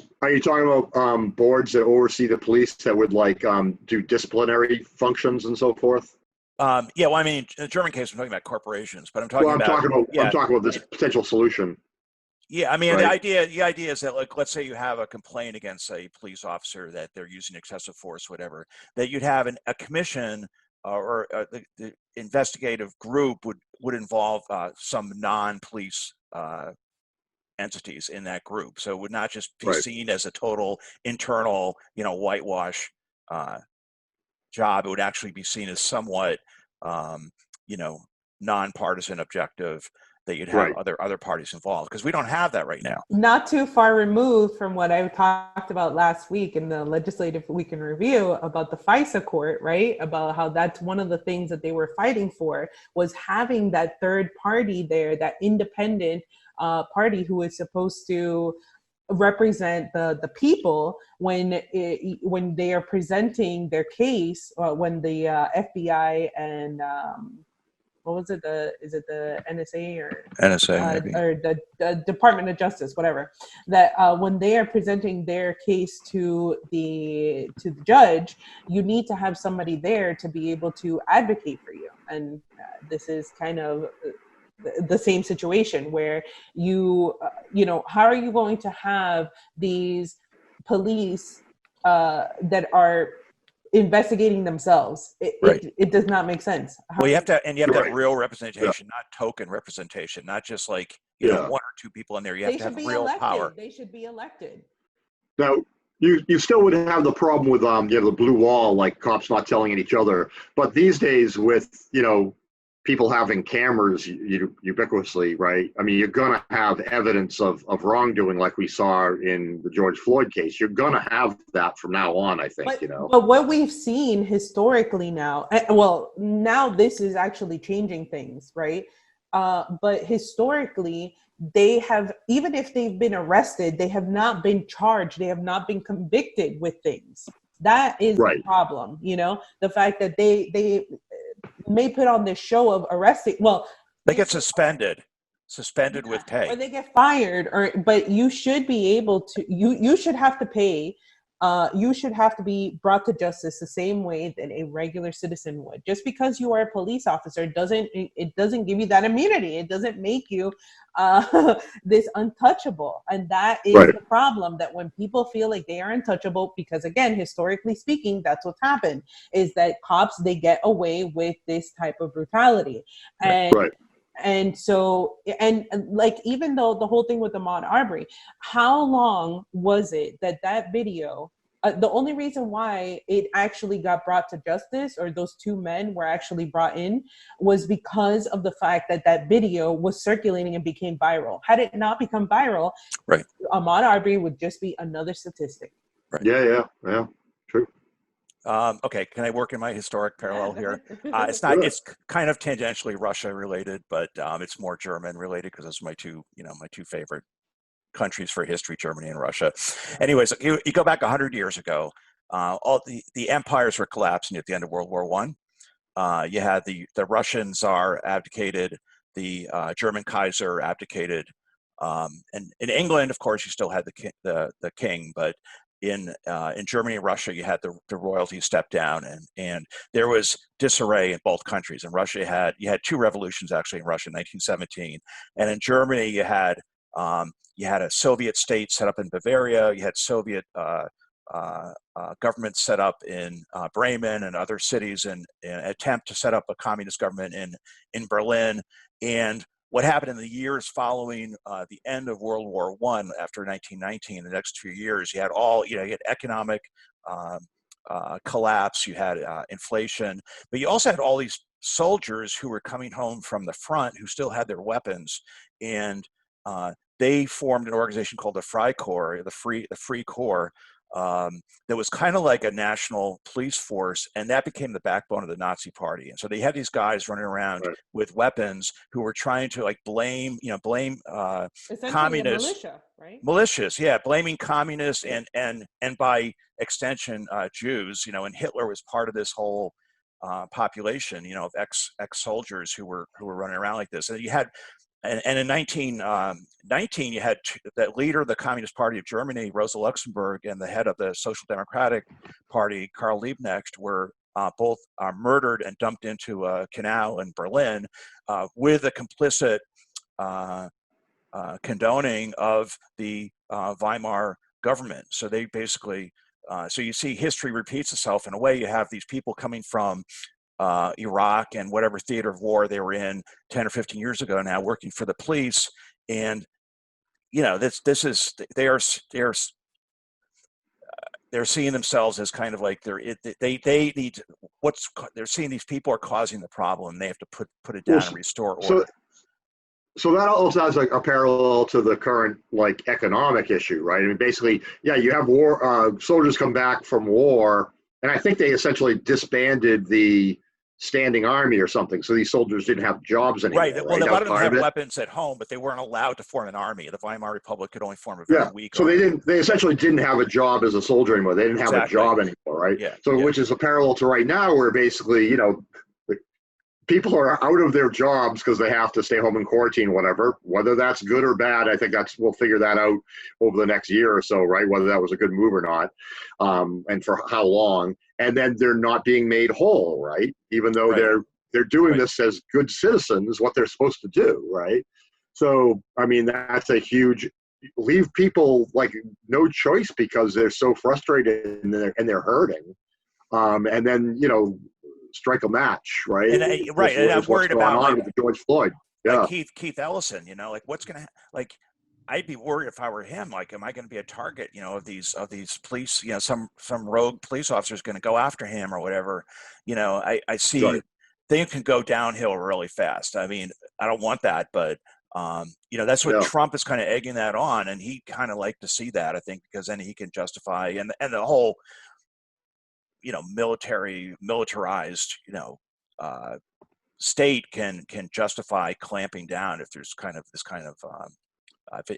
boards that oversee the police that would do disciplinary functions and so forth? Yeah, well, I mean, in the German case, I'm talking about corporations, but I'm talking about this potential solution. Yeah, I mean, right. The idea is that, like, let's say you have a complaint against a police officer that they're using excessive force, whatever, that you'd have a commission. Or the investigative group would involve some non-police entities in that group. So it would not just be seen as a total internal, whitewash job. It would actually be seen as somewhat, nonpartisan, objective, that you'd have other parties involved, because we don't have that right now. Not too far removed from what I talked about last week in the Legislative Week in Review about the FISA court, right? About how that's one of the things that they were fighting for, was having that third party there, that independent party who is supposed to represent the people when they are presenting their case, when the FBI and what was it? Is it the NSA or NSA maybe, or the Department of Justice, whatever? That when they are presenting their case to the judge, you need to have somebody there to be able to advocate for you. And this is kind of the same situation where how are you going to have these police that are investigating themselves? It does not make sense. Well, you have to have real representation, not token representation, not just like one or two people in there. You have to have real power. They should be elected. Now, you still would have the problem with the blue wall, like cops not telling each other. But these days, with people having cameras ubiquitously, right? I mean, you're going to have evidence of wrongdoing, like we saw in the George Floyd case. You're going to have that from now on, I think, But what we've seen historically now, now this is actually changing things, right? But historically, they have, even if they've been arrested, they have not been charged. They have not been convicted with things. That is the problem, the fact that they may put on this show of arresting. Well, they get suspended. suspended with pay. Or they get fired, but you should be able to, you should have to pay, you should have to be brought to justice the same way that a regular citizen would. Just because you are a police officer doesn't give you that immunity. It doesn't make you this untouchable. And that is the problem, that when people feel like they are untouchable, because again, historically speaking, that's what's happened, is that cops, they get away with this type of brutality. And so, and like, even though the whole thing with Ahmaud Arbery, how long was it that video, the only reason why it actually got brought to justice, or those two men were actually brought in, was because of the fact that video was circulating and became viral. Had it not become viral, Ahmaud Arbery would just be another statistic. Yeah, true. Okay, can I work in my historic parallel here? It's not. It's kind of tangentially Russia related, but it's more German related, because those are my two favorite countries for history, Germany and Russia. Anyways, you go back 100 years ago, all the empires were collapsing at the end of World War I. You had the Russian Tsar abdicated, the German Kaiser abdicated, and in England, of course, you still had the king, but in Germany and Russia, you had the royalty step down, and there was disarray in both countries. In Russia, you had two revolutions actually in Russia in 1917, and in Germany you had a Soviet state set up in Bavaria. You had Soviet government set up in Bremen and other cities, and an attempt to set up a communist government in Berlin. And what happened in the years following the end of World War I, after 1919, the next 2 years, you had you had economic collapse, you had inflation, but you also had all these soldiers who were coming home from the front who still had their weapons, and they formed an organization called the Freikorps, the Free Corps, that was kind of like a national police force, and that became the backbone of the Nazi Party. And so they had these guys running around with weapons who were trying to like blame communists, militia, right? Militias, yeah, blaming communists and by extension Jews. And Hitler was part of this whole population, of ex-soldiers who were running around like this. And you had. And in 1919, you had the leader of the Communist Party of Germany, Rosa Luxemburg, and the head of the Social Democratic Party, Karl Liebknecht, were both murdered and dumped into a canal in Berlin, with a complicit condoning of the Weimar government. So they basically, so you see history repeats itself in a way. You have these people coming from Iraq and whatever theater of war they were in 10 or 15 years ago now, working for the police, and they're seeing themselves as kind of like they're seeing these people are causing the problem. They have to put it down and restore order. So that also has like a parallel to the current like economic issue, right? I mean, basically, you have war, soldiers come back from war, and I think they essentially disbanded the standing army or something. So these soldiers didn't have jobs anymore. Right. Well, a lot of them had weapons at home, but they weren't allowed to form an army. The Weimar Republic could only form a very weak army. So they essentially didn't have a job as a soldier anymore. They didn't have a job anymore, right? Yeah. So which is a parallel to right now, where basically, people are out of their jobs because they have to stay home in quarantine, whatever. Whether that's good or bad, I think we'll figure that out over the next year or so, right? Whether that was a good move or not, and for how long. And then they're not being made whole, right? Even though they're doing this as good citizens, what they're supposed to do, right? So, I mean, that's a huge, leave people like no choice because they're so frustrated and they're hurting. And then, strike a match, right? And I'm worried about with George Floyd. Yeah. Like Keith Ellison, like what's going to, like, I'd be worried if I were him. Like, am I going to be a target, of these police, some rogue police officer is going to go after him or whatever. I see things can go downhill really fast. I mean, I don't want that, but that's what Trump is kind of egging that on, and he kind of like to see that, I think, because then he can justify and the whole, militarized, state can justify clamping down if there's kind of this kind of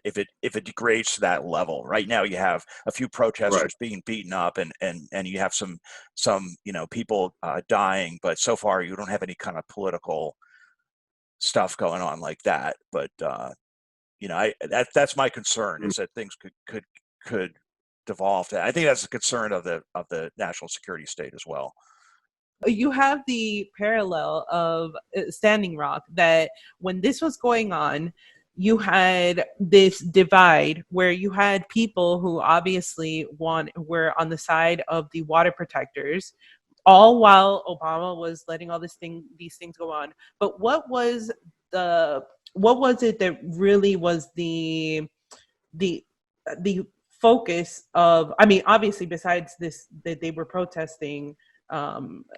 if it degrades to that level. Right now, you have a few protesters being beaten up, and you have some people dying, but so far you don't have any kind of political stuff going on like that. But you know, that's my concern, is that things could devolve to. I think that's a concern of the national security state as well. You have the parallel of Standing Rock, that when this was going on, you had this divide where you had people who obviously were on the side of the water protectors, all while Obama was letting all these things go on. But what was it that really was the focus of, I mean, obviously besides this, that they were protesting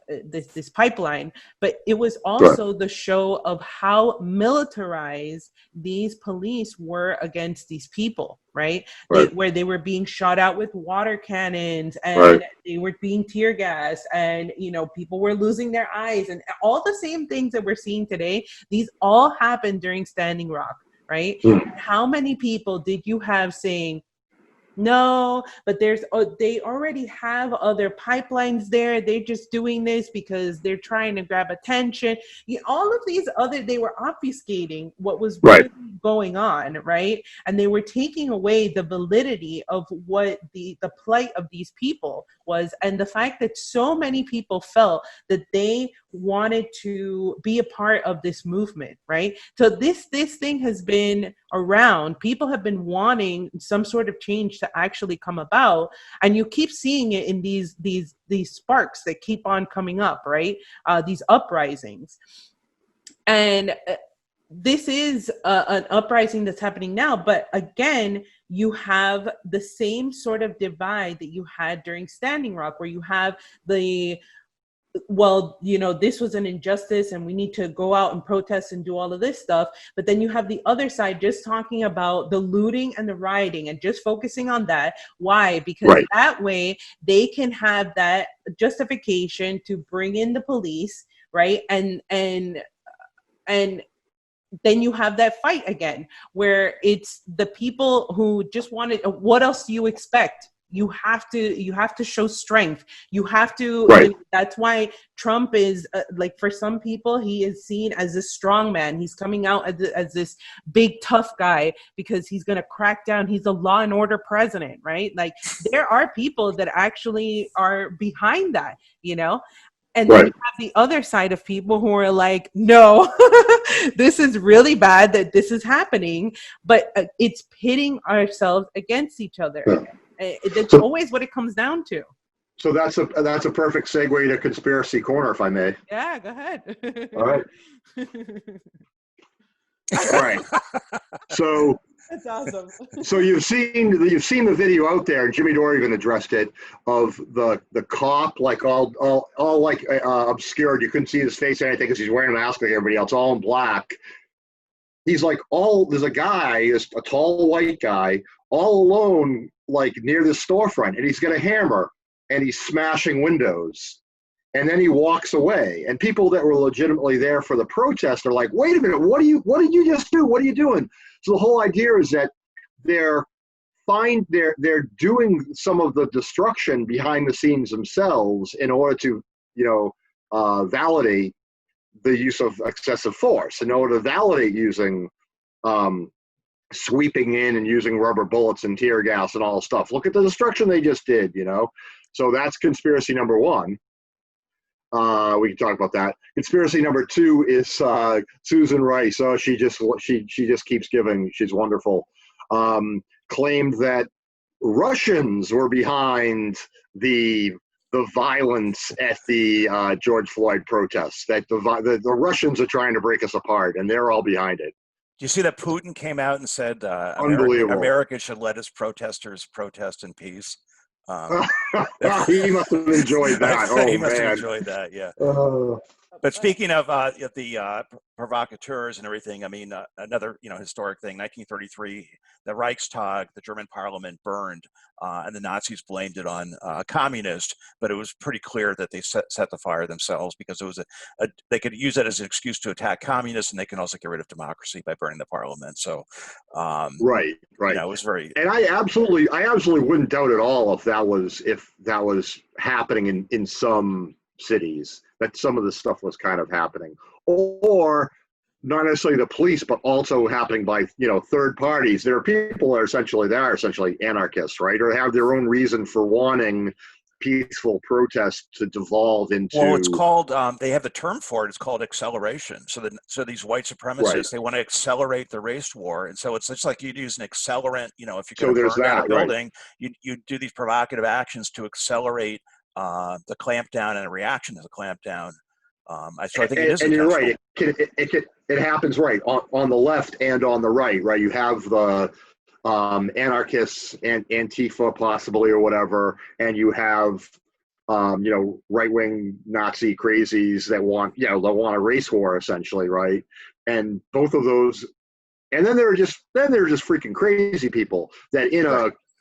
this pipeline, but it was also the show of how militarized these police were against these people, right? Where they were being shot out with water cannons, and they were being tear gassed, and you know, people were losing their eyes, and all the same things that we're seeing today. These all happened during Standing Rock, right? How many people did you have saying, no, but they already have other pipelines there. They're just doing this because they're trying to grab attention. All of these they were obfuscating what was really going on, right? And they were taking away the validity of what the plight of these people was, and the fact that so many people felt that they wanted to be a part of this movement, right? So this thing has been around. People have been wanting some sort of change to actually come about, and you keep seeing it in these sparks that keep on coming up, right? These uprisings, and this is an uprising that's happening now. But again, you have the same sort of divide that you had during Standing Rock, where you have well, you know, this was an injustice and we need to go out and protest and do all of this stuff. But then you have the other side just talking about the looting and the rioting and just focusing on that. Why? Because that way they can have that justification to bring in the police, right? And then you have that fight again, where it's the people who just wanted, what else do you expect? You have to show strength. You have to, that's why Trump is like, for some people, he is seen as a strong man. He's coming out as this big, tough guy because he's going to crack down. He's a law and order president, right? Like, there are people that actually are behind that, you know? And then you have the other side of people who are like, no, this is really bad that this is happening, but it's pitting ourselves against each other. That's always what it comes down to. So that's a perfect segue to Conspiracy Corner, if I may. Yeah, go ahead. All right. All right. So that's awesome. So you've seen the video out there, and Jimmy Dore even addressed it, of the cop, like all like obscured. You couldn't see his face or anything because he's wearing a mask like everybody else, all in black. He's like, there's a guy, a tall white guy, all alone, like near the storefront, and he's got a hammer and he's smashing windows, and then he walks away, and people that were legitimately there for the protest are like, wait a minute, what did you just do? What are you doing? So the whole idea is that they're doing some of the destruction behind the scenes themselves in order to, validate the use of excessive force, in order to validate using sweeping in and using rubber bullets and tear gas and all this stuff. Look at the destruction they just did, So that's conspiracy number one. We can talk about that. Conspiracy number two is Susan Rice. Oh, she just keeps giving. She's wonderful. Claimed that Russians were behind the violence at the George Floyd protests. That the Russians are trying to break us apart, and they're all behind it. Do you see that Putin came out and said America should let its protesters protest in peace? He must have enjoyed that. He must have enjoyed that, yeah. But speaking of the provocateurs and everything, I mean, another historic thing, 1933, the Reichstag, the German parliament, burned, and the Nazis blamed it on communists, but it was pretty clear that they set the fire themselves, because it was they could use that as an excuse to attack communists, and they can also get rid of democracy by burning the parliament. So right. It was very. And I absolutely wouldn't doubt at all if that was happening in some cities, that some of this stuff was kind of happening, or not necessarily the police, but also happening by, third parties. There are people that are essentially anarchists, right? Or have their own reason for wanting peaceful protest to devolve into. Well, it's called, they have the term for it, it's called acceleration. So these white supremacists, Right. they want to accelerate the race war. And so it's just like you'd use an accelerant, if you're So going to there's burn down a that, right. building, you do these provocative actions to accelerate the clampdown and a reaction to the clampdown. So I think it is And you're intentional. right. It happens right on the left and on the right, right? You have the anarchists and Antifa possibly or whatever, and you have right-wing Nazi crazies that want a race war essentially, right? And both of those, and then there are just freaking crazy people that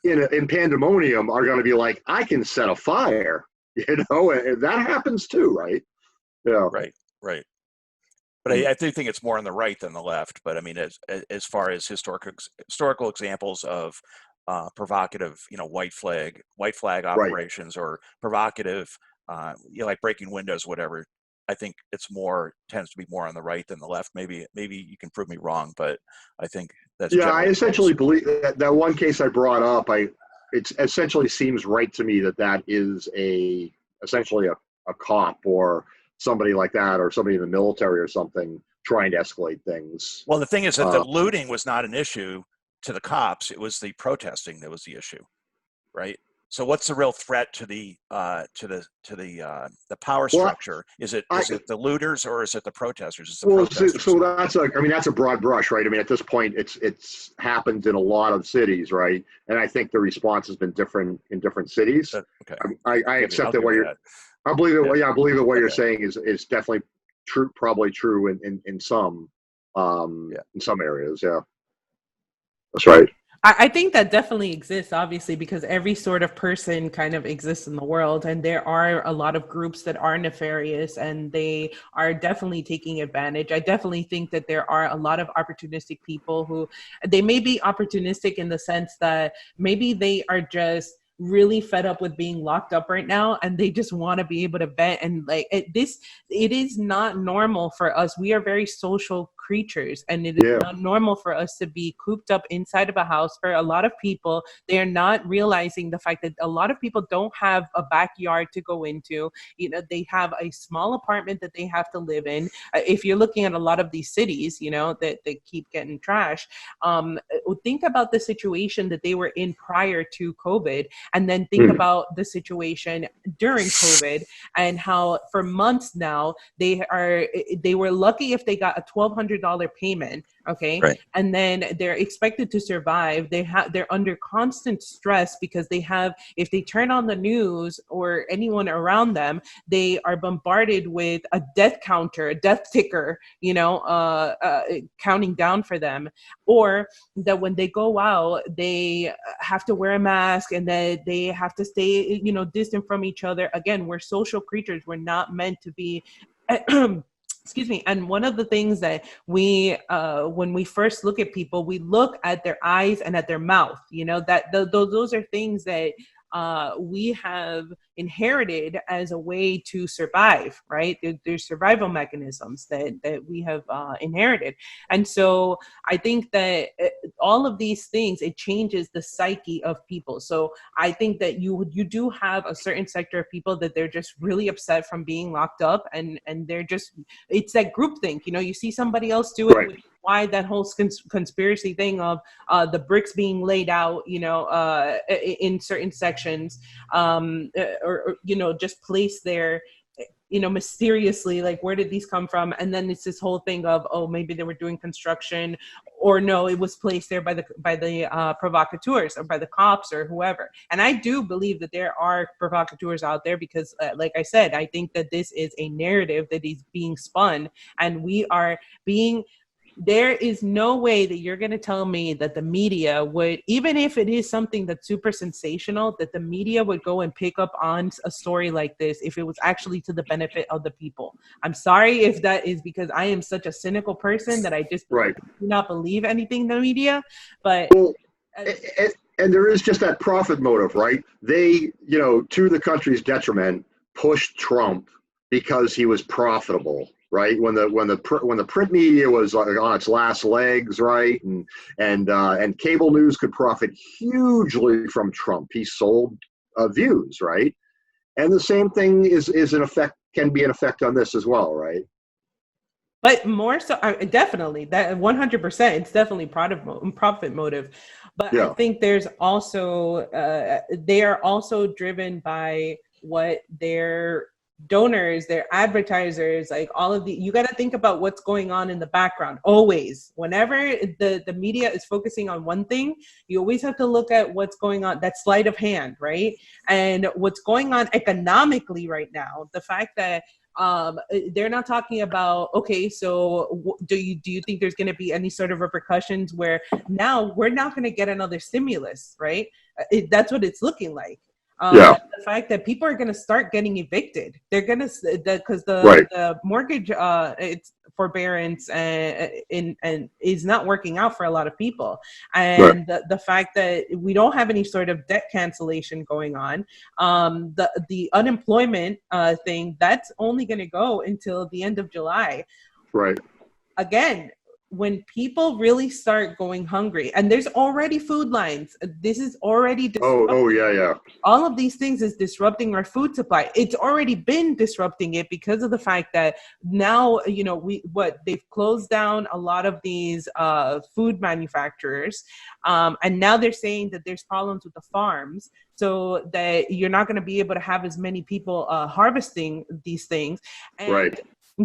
in pandemonium are going to be like, I can set a fire, and that happens too, right? Yeah. Right. But I do think it's more on the right than the left. But I mean, as far as historical examples of provocative, white flag operations, or provocative, like breaking windows, whatever. I think tends to be more on the right than the left. Maybe you can prove me wrong, but I think that's I essentially believe that one case I brought up. It essentially seems right to me that is essentially a cop or somebody like that, or somebody in the military or something trying to escalate things. Well, the thing is that the looting was not an issue to the cops. It was the protesting that was the issue, right? So what's the real threat to the power structure? Is it the looters or is it the protesters? It's the protesters. So that's a broad brush, right? I mean, at this point, it's happened in a lot of cities, right? And I think the response has been different in different cities. Okay. I accept that I believe that. Yeah, I believe that what you're saying is definitely true. Probably true in some areas. Yeah, that's right. I think that definitely exists, obviously, because every sort of person kind of exists in the world, and there are a lot of groups that are nefarious and they are definitely taking advantage. I definitely think that there are a lot of opportunistic people who, they may be opportunistic in the sense that maybe they are just really fed up with being locked up right now and they just want to be able to vent. And it is not normal for us. We are very social creatures, and it is not normal for us to be cooped up inside of a house. For a lot of people, they are not realizing the fact that a lot of people don't have a backyard to go into. They have a small apartment that they have to live in. If you're looking at a lot of these cities, that they keep getting trashed, think about the situation that they were in prior to COVID, and then think about the situation during COVID, and how for months now they were lucky if they got a $1,200 payment, okay, right. And then they're expected to survive. They're under constant stress because if they turn on the news or anyone around them, they are bombarded with a death counter, a death ticker, counting down for them, or that when they go out, they have to wear a mask, and that they have to stay, distant from each other. Again, we're social creatures. We're not meant to be excuse me. And one of the things that when we first look at people, we look at their eyes and at their mouth, those are things that we have inherited as a way to survive, right? There's survival mechanisms that we have inherited. And so I think that all of these things, it changes the psyche of people. So I think that you do have a certain sector of people that they're just really upset from being locked up, and they're just, it's that groupthink. You see somebody else do it, right. With why that whole conspiracy thing of the bricks being laid out, in certain sections, or just placed there, mysteriously, like, where did these come from? And then it's this whole thing of, oh, maybe they were doing construction, or no, it was placed there by the provocateurs or by the cops or whoever. And I do believe that there are provocateurs out there because, like I said, I think that this is a narrative that is being spun, and there is no way that you're going to tell me that the media would, even if it is something that's super sensational, that the media would go and pick up on a story like this if it was actually to the benefit of the people. I'm sorry if that is because I am such a cynical person that I just do not believe anything in the media. But and there is just that profit motive, right? They, to the country's detriment, pushed Trump because he was profitable. right? When the print media was on its last legs, right? And cable news could profit hugely from Trump. He sold views, right? And the same thing is an effect, can be an effect on this as well, right? But more so, definitely that 100%. It's definitely profit motive, but I Yeah. think there's also they are also driven by what their donors, their advertisers, like all of the. You got to think about what's going on in the background. Always, whenever the media is focusing on one thing, you always have to look at what's going on. That sleight of hand, right? And what's going on economically right now. The fact that they're not talking about, okay, so do you think there's going to be any sort of repercussions where now we're not going to get another stimulus, right? That's what it's looking like. Yeah. The fact that people are going to start getting evicted, they're going to, because Right. the mortgage it's forbearance and is not working out for a lot of people, and Right. the fact that we don't have any sort of debt cancellation going on, the unemployment thing, that's only going to go until the end of July. Right. Again, when people really start going hungry, and there's already food lines, this is already Oh yeah, yeah. all of these things is disrupting our food supply. It's already been disrupting it because of the fact that now, they've closed down a lot of these food manufacturers, and now they're saying that there's problems with the farms, so that you're not going to be able to have as many people harvesting these things. And Right.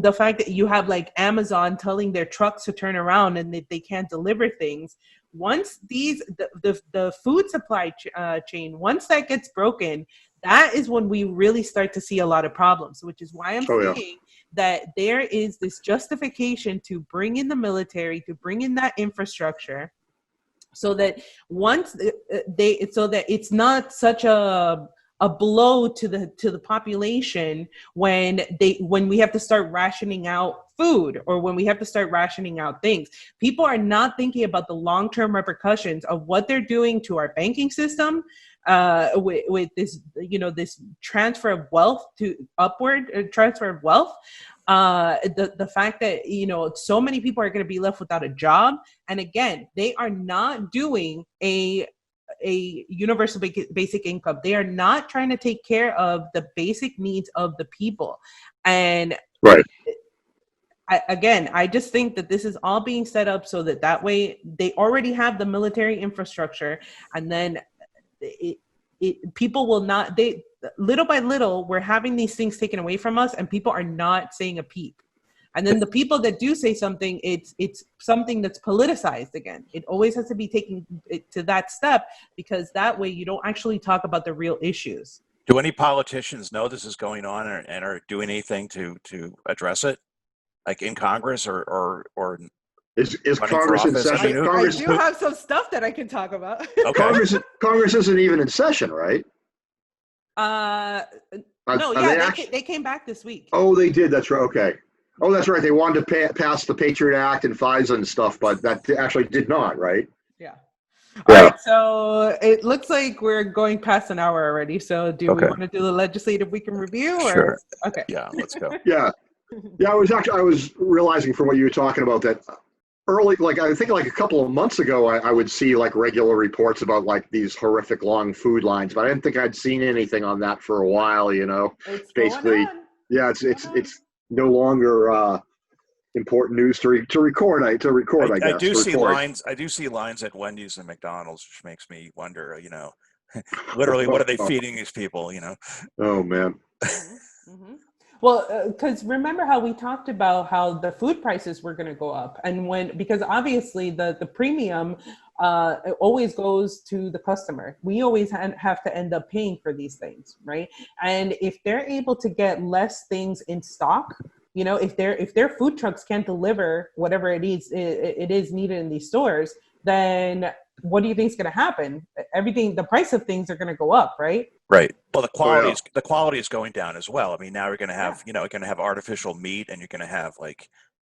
the fact that you have like Amazon telling their trucks to turn around and they can't deliver things. Once the food supply chain, once that gets broken, that is when we really start to see a lot of problems, which is why I'm saying that there is this justification to bring in the military, to bring in that infrastructure, so that once so that it's not such a blow to the population when we have to start rationing out food, or when we have to start rationing out things. People are not thinking about the long-term repercussions of what they're doing to our banking system, with this, this transfer of wealth to upward transfer of wealth. The fact that, so many people are going to be left without a job. And again, they are not doing a universal basic income. They are not trying to take care of the basic needs of the people. And right. I just think that this is all being set up so that way they already have the military infrastructure, and then people will not, little by little, we're having these things taken away from us, and people are not saying a peep. And then the people that do say something, it's something that's politicized again. It always has to be taken to that step, because that way you don't actually talk about the real issues. Do any politicians know this is going on and are doing anything to address it, like in Congress or Is running for Congress in office? I session? mean, I do have some stuff that I can talk about. Okay. Congress isn't even in session, right? No, yeah, they came back this week. Oh, they did. That's right. Okay. Oh, that's right. They wanted to pass the Patriot Act and FISA and stuff, but that actually did not, right? Yeah. All right. So it looks like we're going past an hour already. So we want to do the legislative week in review? Or? Sure. Okay. Yeah, let's go. Yeah. I was realizing from what you were talking about that early, like I think like a couple of months ago, I would see like regular reports about like these horrific long food lines, but I didn't think I'd seen anything on that for a while. It's basically, yeah, it's no longer important news to record. I guess. I do see lines. I do see lines at Wendy's and McDonald's, which makes me wonder. Literally, what are they feeding these people? Oh man. Mm-hmm. Well, because remember how we talked about how the food prices were going to go up, and because obviously the premium always goes to the customer. We always have to end up paying for these things, right? And if they're able to get less things in stock, if their food trucks can't deliver whatever it is needed in these stores, then what do you think is going to happen? The price of things are going to go up, right? Right. Well, the quality is going down as well. I mean, now you're going to have, you're going to have artificial meat, and you're going to have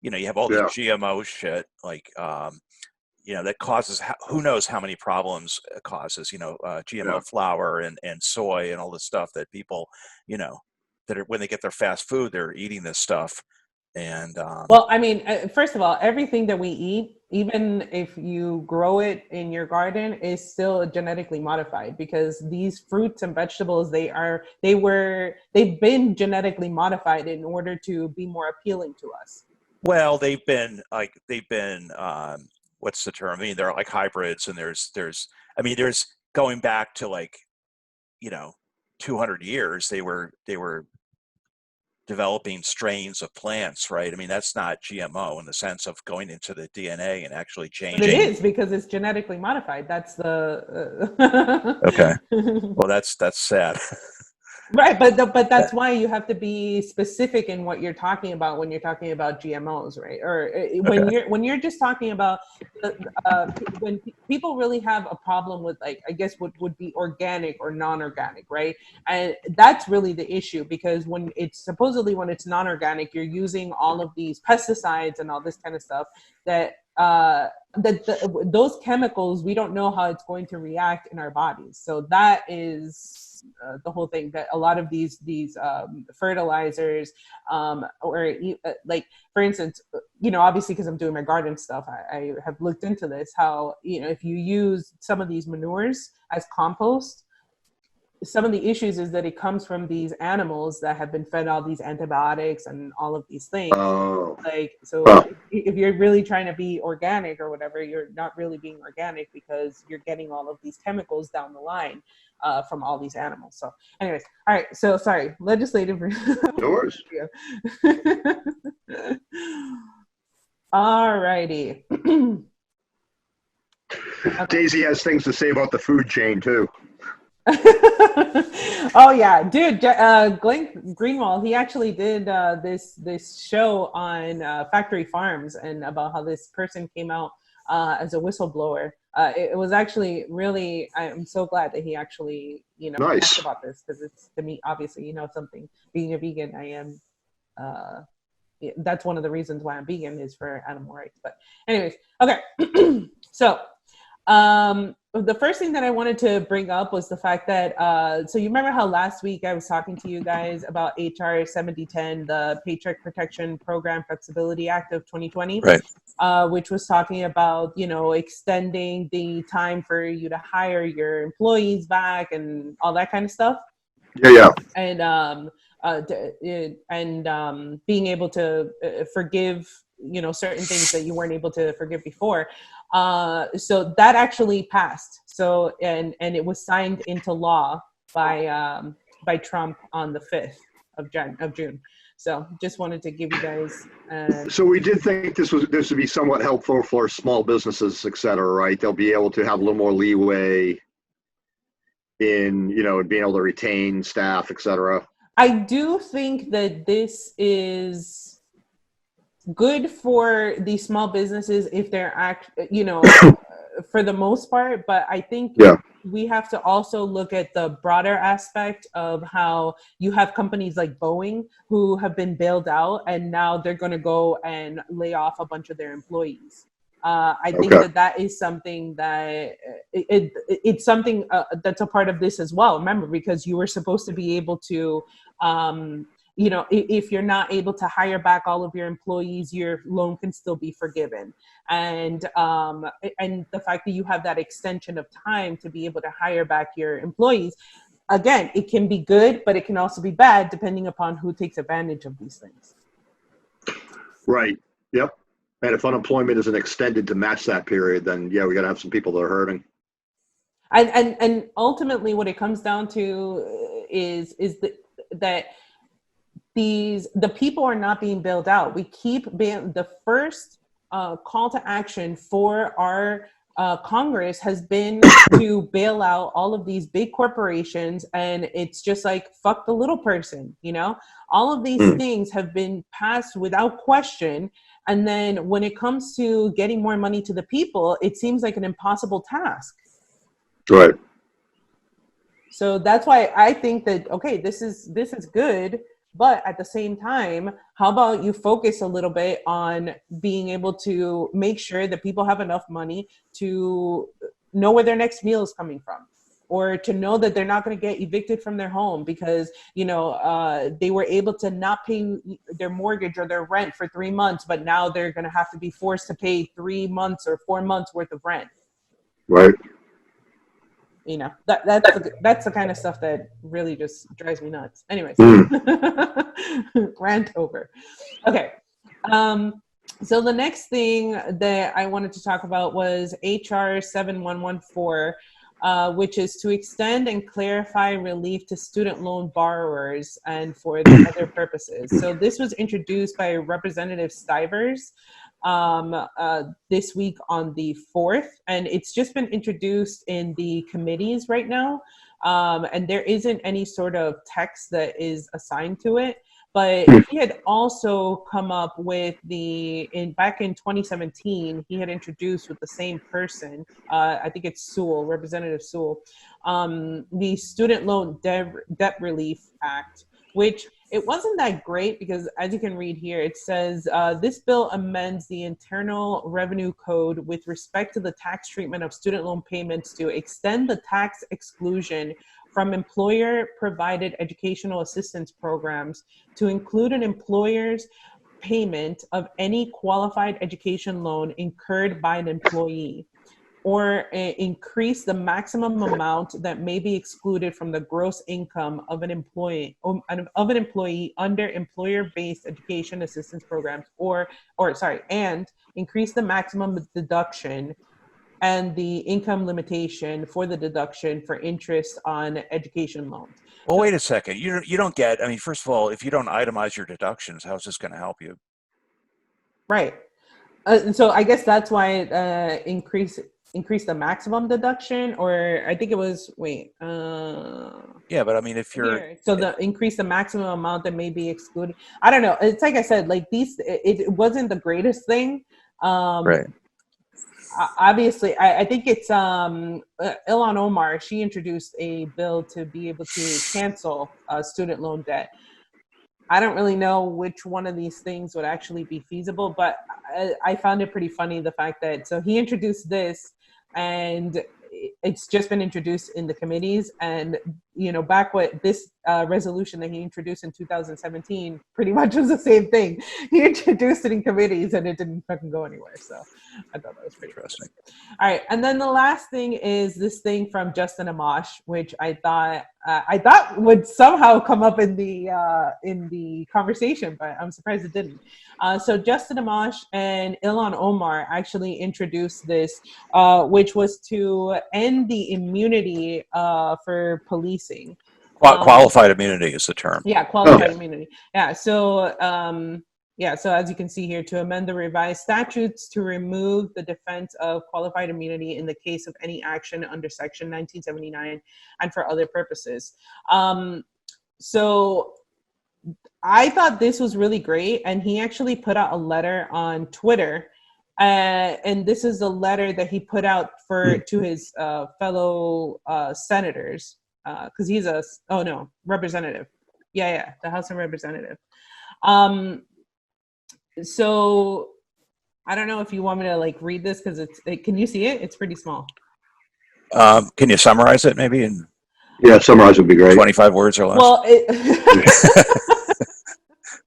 you have all this GMO shit, that causes, who knows how many problems it causes, GMO flour and soy and all this stuff that people, that are, when they get their fast food, they're eating this stuff. And Well, I mean, first of all, everything that we eat, even if you grow it in your garden, is still genetically modified, because these fruits and vegetables, they've been genetically modified in order to be more appealing to us. well, they've been what's the term? I mean, they're like hybrids, and I mean, there's going back to like, you know, 200 years, they were developing strains of plants, right? I mean, that's not GMO in the sense of going into the DNA and actually But it changing. is, because it's genetically modified. That's the Okay. Well, that's sad. right, but that's why you have to be specific in what you're talking about when you're talking about GMOs, right? Or Okay. when you're just talking about when people really have a problem with, like, I guess what would be organic or non-organic, right? And that's really the issue, because when it's non-organic, you're using all of these pesticides and all this kind of stuff that those chemicals, we don't know how it's going to react in our bodies. So that is the whole thing, that a lot of these fertilizers, like, for instance, obviously, because I'm doing my garden stuff, I have looked into this, how, if you use some of these manures as compost, some of the issues is that it comes from these animals that have been fed all these antibiotics and all of these things. Oh. Like, so Huh. if you're really trying to be organic or whatever, you're not really being organic, because you're getting all of these chemicals down the line from all these animals. So anyways, all right. So sorry, legislative. No worries. All righty. Okay. Daisy has things to say about the food chain too. Oh yeah, dude. Glenn Greenwald, he actually did this show on factory farms, and about how this person came out as a whistleblower. It was actually really. I'm so glad that he actually Nice. talked about this, because it's, to me, obviously, something. Being a vegan, I am. That's one of the reasons why I'm vegan, is for animal rights. But anyways, okay. So the first thing that I wanted to bring up was the fact that so you remember how last week I was talking to you guys about HR 7010, the Paycheck Protection Program Flexibility Act of 2020, Right. Which was talking about extending the time for you to hire your employees back and all that kind of stuff. Yeah. And being able to forgive certain things that you weren't able to forgive before. So that actually passed. So and it was signed into law by Trump on the 5th of June. So just wanted to give you guys. So we did think this would be somewhat helpful for small businesses, et cetera, right? They'll be able to have a little more leeway in being able to retain staff, et cetera. I do think that this is good for these small businesses if they're for the most part, but I think we have to also look at the broader aspect of how you have companies like Boeing who have been bailed out, and now they're going to go and lay off a bunch of their employees. I think that is something that it's something that's a part of this as well. Remember, because you were supposed to be able to if you're not able to hire back all of your employees, your loan can still be forgiven. And the fact that you have that extension of time to be able to hire back your employees, again, it can be good, but it can also be bad depending upon who takes advantage of these things. Right. Yep. And if unemployment isn't extended to match that period, then we got to have some people that are hurting. And ultimately, what it comes down to is that the people are not being bailed out. We keep being the first call to action for our Congress has been to bail out all of these big corporations, and it's just like, fuck the little person, all of these things have been passed without question. And then when it comes to getting more money to the people, it seems like an impossible task. Right. So that's why I think that, okay, this is good. But at the same time, how about you focus a little bit on being able to make sure that people have enough money to know where their next meal is coming from, or to know that they're not going to get evicted from their home because, you know, they were able to not pay their mortgage or their rent for 3 months, but now they're going to have to be forced to pay 3 months or 4 months worth of rent. Right. You know, that's the kind of stuff that really just drives me nuts. Anyways, rant over. Okay. So the next thing that I wanted to talk about was HR 7114, which is to extend and clarify relief to student loan borrowers and for the other purposes. So this was introduced by Representative Stivers this week on the 4th, and it's just been introduced in the committees right now, and there isn't any sort of text that is assigned to it. But he had also come up with back in 2017, he had introduced with the same person, I think it's Sewell, Representative Sewell, the Student Loan Debt Relief Act, which it wasn't that great because, as you can read here, it says, this bill amends the Internal Revenue Code with respect to the tax treatment of student loan payments to extend the tax exclusion from employer-provided educational assistance programs to include an employer's payment of any qualified education loan incurred by an employee, or increase the maximum amount that may be excluded from the gross income of an employee under employer-based education assistance programs, and increase the maximum deduction and the income limitation for the deduction for interest on education loans. Well, wait a second. You don't get, I mean, first of all, if you don't itemize your deductions, how's this going to help you? Right. So I guess that's why increase the maximum deduction, or I think it was, yeah, but I mean, if you're... Here. So the increase the maximum amount that may be excluded. I don't know. It's like I said, like it wasn't the greatest thing. Right. Obviously, I think it's Ilhan Omar. She introduced a bill to be able to cancel student loan debt. I don't really know which one of these things would actually be feasible, but I found it pretty funny, the fact that, so he introduced this, and it's just been introduced in the committees, and you know, back what this resolution that he introduced in 2017 pretty much was the same thing. He introduced it in committees and it didn't fucking go anywhere. So I thought that was pretty interesting. All right, and then the last thing is this thing from Justin Amash, which I thought would somehow come up in the conversation, but I'm surprised it didn't. So Justin Amash and Ilhan Omar actually introduced this, which was to end the immunity for policing. Qualified immunity is the term. Yeah, qualified immunity. Yeah, so so as you can see here, to amend the revised statutes to remove the defense of qualified immunity in the case of any action under Section 1979 and for other purposes. So I thought this was really great, and he actually put out a letter on Twitter, and this is a letter that he put out to his fellow senators, because he's representative. Yeah, the House of Representative. So I don't know if you want me to like read this, because can you see it? It's pretty small. Can you summarize it maybe in? Yeah, summarize would be great. 25 words or less. Well,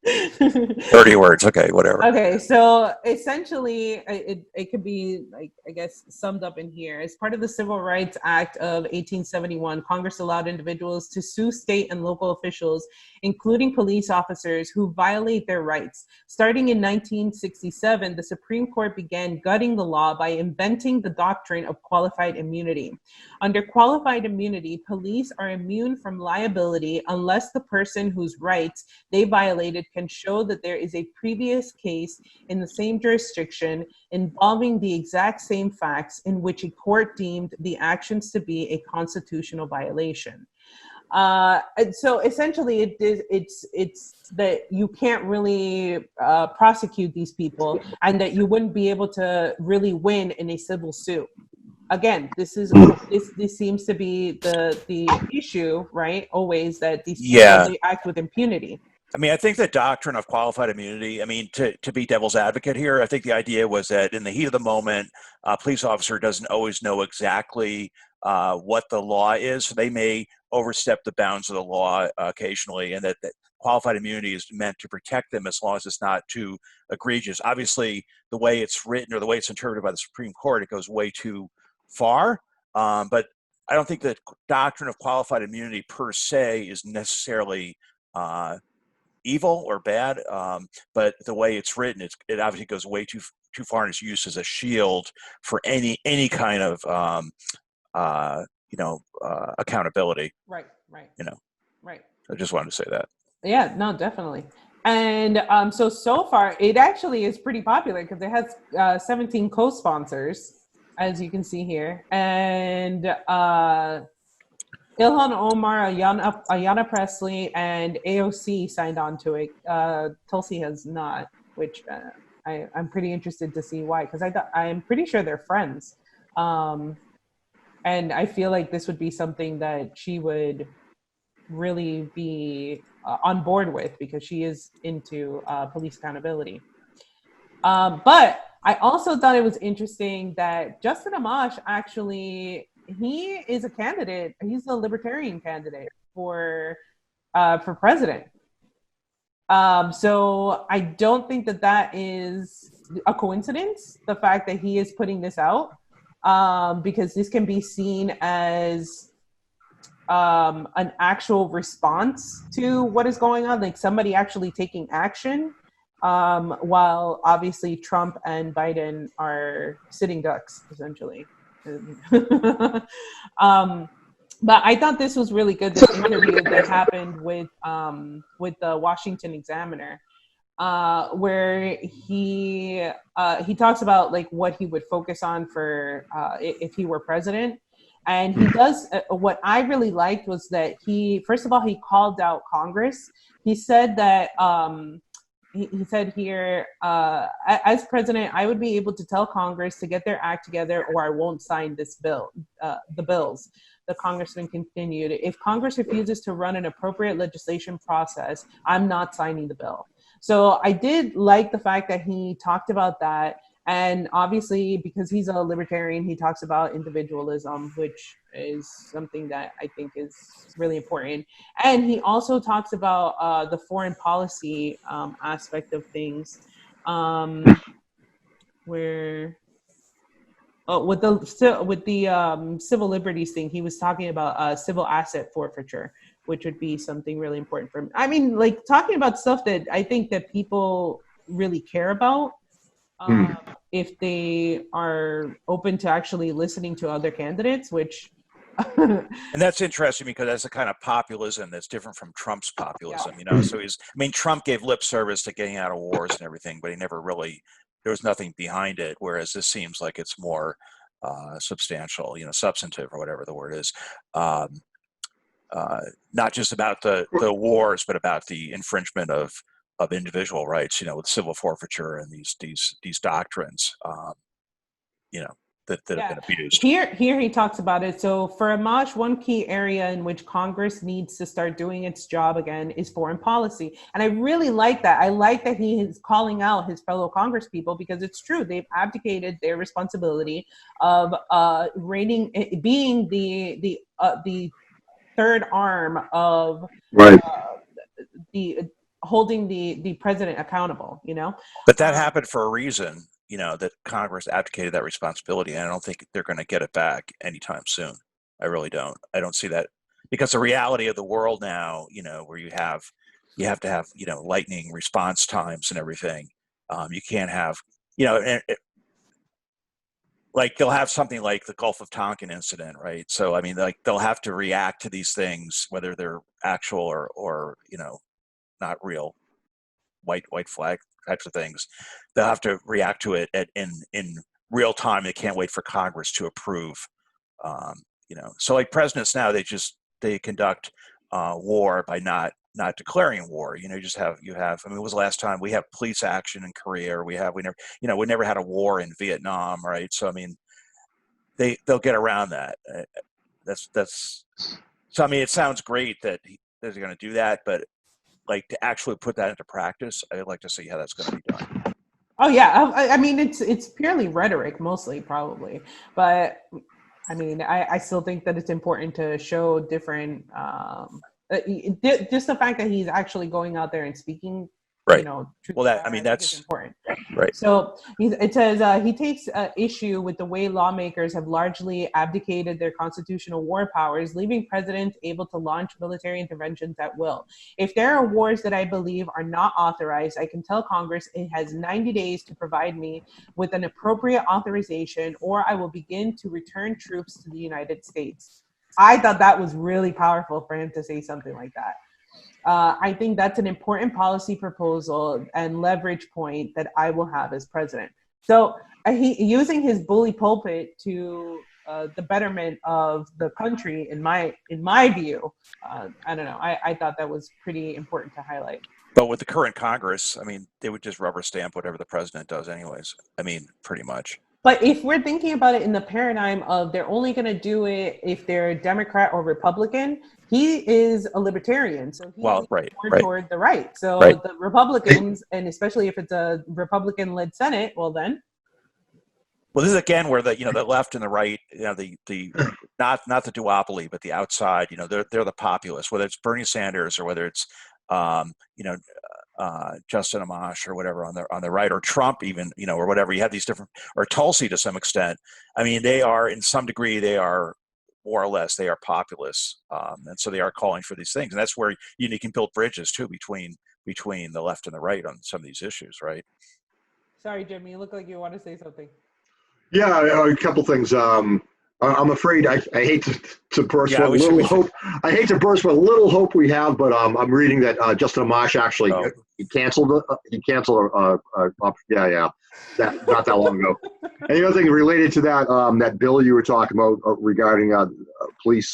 30 words, okay, whatever. Okay, so essentially, it could be, like, I guess, summed up in here. As part of the Civil Rights Act of 1871, Congress allowed individuals to sue state and local officials, including police officers, who violate their rights. Starting in 1967, the Supreme Court began gutting the law by inventing the doctrine of qualified immunity. Under qualified immunity, police are immune from liability unless the person whose rights they violated can show that there is a previous case in the same jurisdiction involving the exact same facts in which a court deemed the actions to be a constitutional violation. And so essentially it's that you can't really prosecute these people, and that you wouldn't be able to really win in a civil suit. Again, this seems to be the issue, right? Always that these people, they act with impunity. I mean, I think the doctrine of qualified immunity, I mean, to be devil's advocate here, I think the idea was that in the heat of the moment, a police officer doesn't always know exactly what the law is. So they may overstep the bounds of the law occasionally, and that qualified immunity is meant to protect them as long as it's not too egregious. Obviously, the way it's written or the way it's interpreted by the Supreme Court, it goes way too far. But I don't think the doctrine of qualified immunity per se is necessarily evil or bad, but the way it's written, it obviously goes way too far in its use as a shield for any kind of accountability. Right. Right. I just wanted to say that. Yeah, no, definitely. And so far, it actually is pretty popular because it has 17 co-sponsors, as you can see here. And Ilhan Omar, Ayanna Pressley, and AOC signed on to it. Tulsi has not, which I'm pretty interested to see why, because I'm pretty sure they're friends. And I feel like this would be something that she would really be on board with, because she is into police accountability. But I also thought it was interesting that Justin Amash actually, he is a candidate. He's a libertarian candidate for president. So I don't think that is a coincidence, the fact that he is putting this out, because this can be seen as an actual response to what is going on, like somebody actually taking action, while obviously Trump and Biden are sitting ducks, essentially. But I thought this was really good, this interview that happened with the Washington Examiner, where he talks about like what he would focus on for if he were president. And he does, what I really liked was that first of all, he called out Congress. He said that, he said here, as president, I would be able to tell Congress to get their act together or I won't sign this bill, the bills. The congressman continued, if Congress refuses to run an appropriate legislation process, I'm not signing the bill. So I did like the fact that he talked about that. And obviously, because he's a libertarian, he talks about individualism, which is something that I think is really important. And he also talks about the foreign policy aspect of things, where with the civil liberties thing, he was talking about civil asset forfeiture, which would be something really important for him. I mean, like talking about stuff that I think that people really care about. If they are open to actually listening to other candidates, which and that's interesting because that's a kind of populism that's different from Trump's populism, you know. So Trump gave lip service to getting out of wars and everything, but he never really, there was nothing behind it. Whereas this seems like it's more substantial, you know, substantive or whatever the word is. Not just about the wars, but about the infringement of individual rights, you know, with civil forfeiture and these doctrines, you know, that have been abused. Here he talks about it. So for Amash, one key area in which Congress needs to start doing its job again is foreign policy. And I really like that. I like that he is calling out his fellow Congress people, because it's true. They've abdicated their responsibility of being the third arm of holding the president accountable, you know. But that happened for a reason, you know, that Congress abdicated that responsibility, and I don't think they're going to get it back anytime soon. I really don't. I don't see that, because the reality of the world now, you know, where you have to have, you know, lightning response times and everything. You can't have, you know, like they'll have something like the Gulf of Tonkin incident, right? So I mean, like they'll have to react to these things, whether they're actual or you know, not real white flag types of things. They'll have to react to it in real time. They can't wait for Congress to approve. You know, so like presidents now, they conduct war by not declaring war. You know, you have. I mean, it was the last time we have police action in Korea, or we never had a war in Vietnam, right? So I mean, they'll get around that. That's. So I mean, it sounds great that they're going to do that, but like to actually put that into practice, I'd like to see how that's going to be done. Oh yeah, I mean it's purely rhetoric mostly probably, but I mean I still think that it's important to show different just the fact that he's actually going out there and speaking, Right. you know, Well, that, I mean, think that's it's important. right. So it says he takes issue with the way lawmakers have largely abdicated their constitutional war powers, leaving presidents able to launch military interventions at will. If there are wars that I believe are not authorized, I can tell Congress it has 90 days to provide me with an appropriate authorization, or I will begin to return troops to the United States. I thought that was really powerful for him to say something like that. I think that's an important policy proposal and leverage point that I will have as president. So he using his bully pulpit to the betterment of the country, in my view. I don't know. I thought that was pretty important to highlight. But with the current Congress, I mean, they would just rubber stamp whatever the president does, anyways. I mean, pretty much. But if we're thinking about it in the paradigm of they're only going to do it if they're Democrat or Republican, he is a libertarian, so he's more toward the right. So the Republicans, and especially if it's a Republican-led Senate, well then. Well, this is again where the the left and the right, the not the duopoly, but the outside, they're the populists, whether it's Bernie Sanders or whether it's Justin Amash or whatever on the right, or Trump even, or whatever. You have these different, or Tulsi to some extent. I mean, they are in some degree, they are more or less, they are populists, and so they are calling for these things, and that's where you can build bridges too between the left and the right on some of these issues, right? Sorry, Jimmy, you look like you want to say something. Yeah, a couple things. I'm afraid I hate to burst what little hope. I hate to burst what little hope we have, but I'm reading that Justin Amash actually he canceled not that long ago. And the other thing related to that that bill you were talking about regarding police,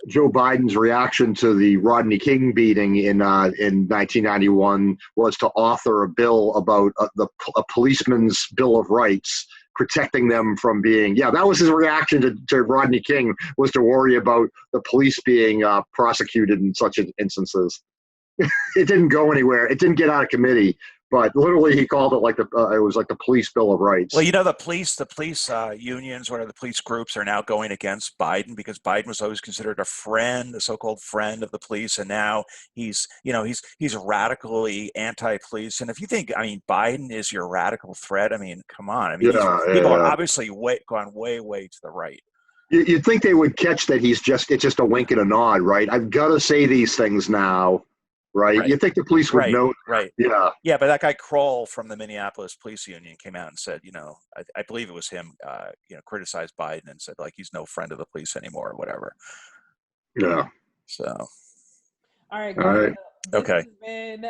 Joe Biden's reaction to the Rodney King beating in 1991 was to author a bill about a policeman's Bill of Rights, protecting them from being, that was his reaction to Rodney King, was to worry about the police being prosecuted in such instances. It didn't go anywhere. It didn't get out of committee, but literally he called it like it was like the police Bill of Rights. Well, the police unions, whatever, the police groups are now going against Biden because Biden was always considered a friend, a so-called friend of the police, and now he's radically anti-police. And if you think, Biden is your radical threat, come on. People are obviously gone way to the right. You'd think they would catch that it's just a wink and a nod, right? I've got to say these things now. Right. You think the police would know? Right. Yeah, but that guy Kroll from the Minneapolis Police Union came out and said, I believe it was him, criticized Biden and said, like, he's no friend of the police anymore or whatever. Yeah. So. All right. Guys. Okay.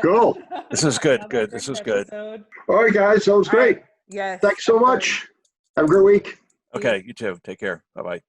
Cool. This is good. Good. This is good. All right, guys. That was great. Yes. Thanks so much. Have a great week. Okay. You too. Take care. Bye-bye.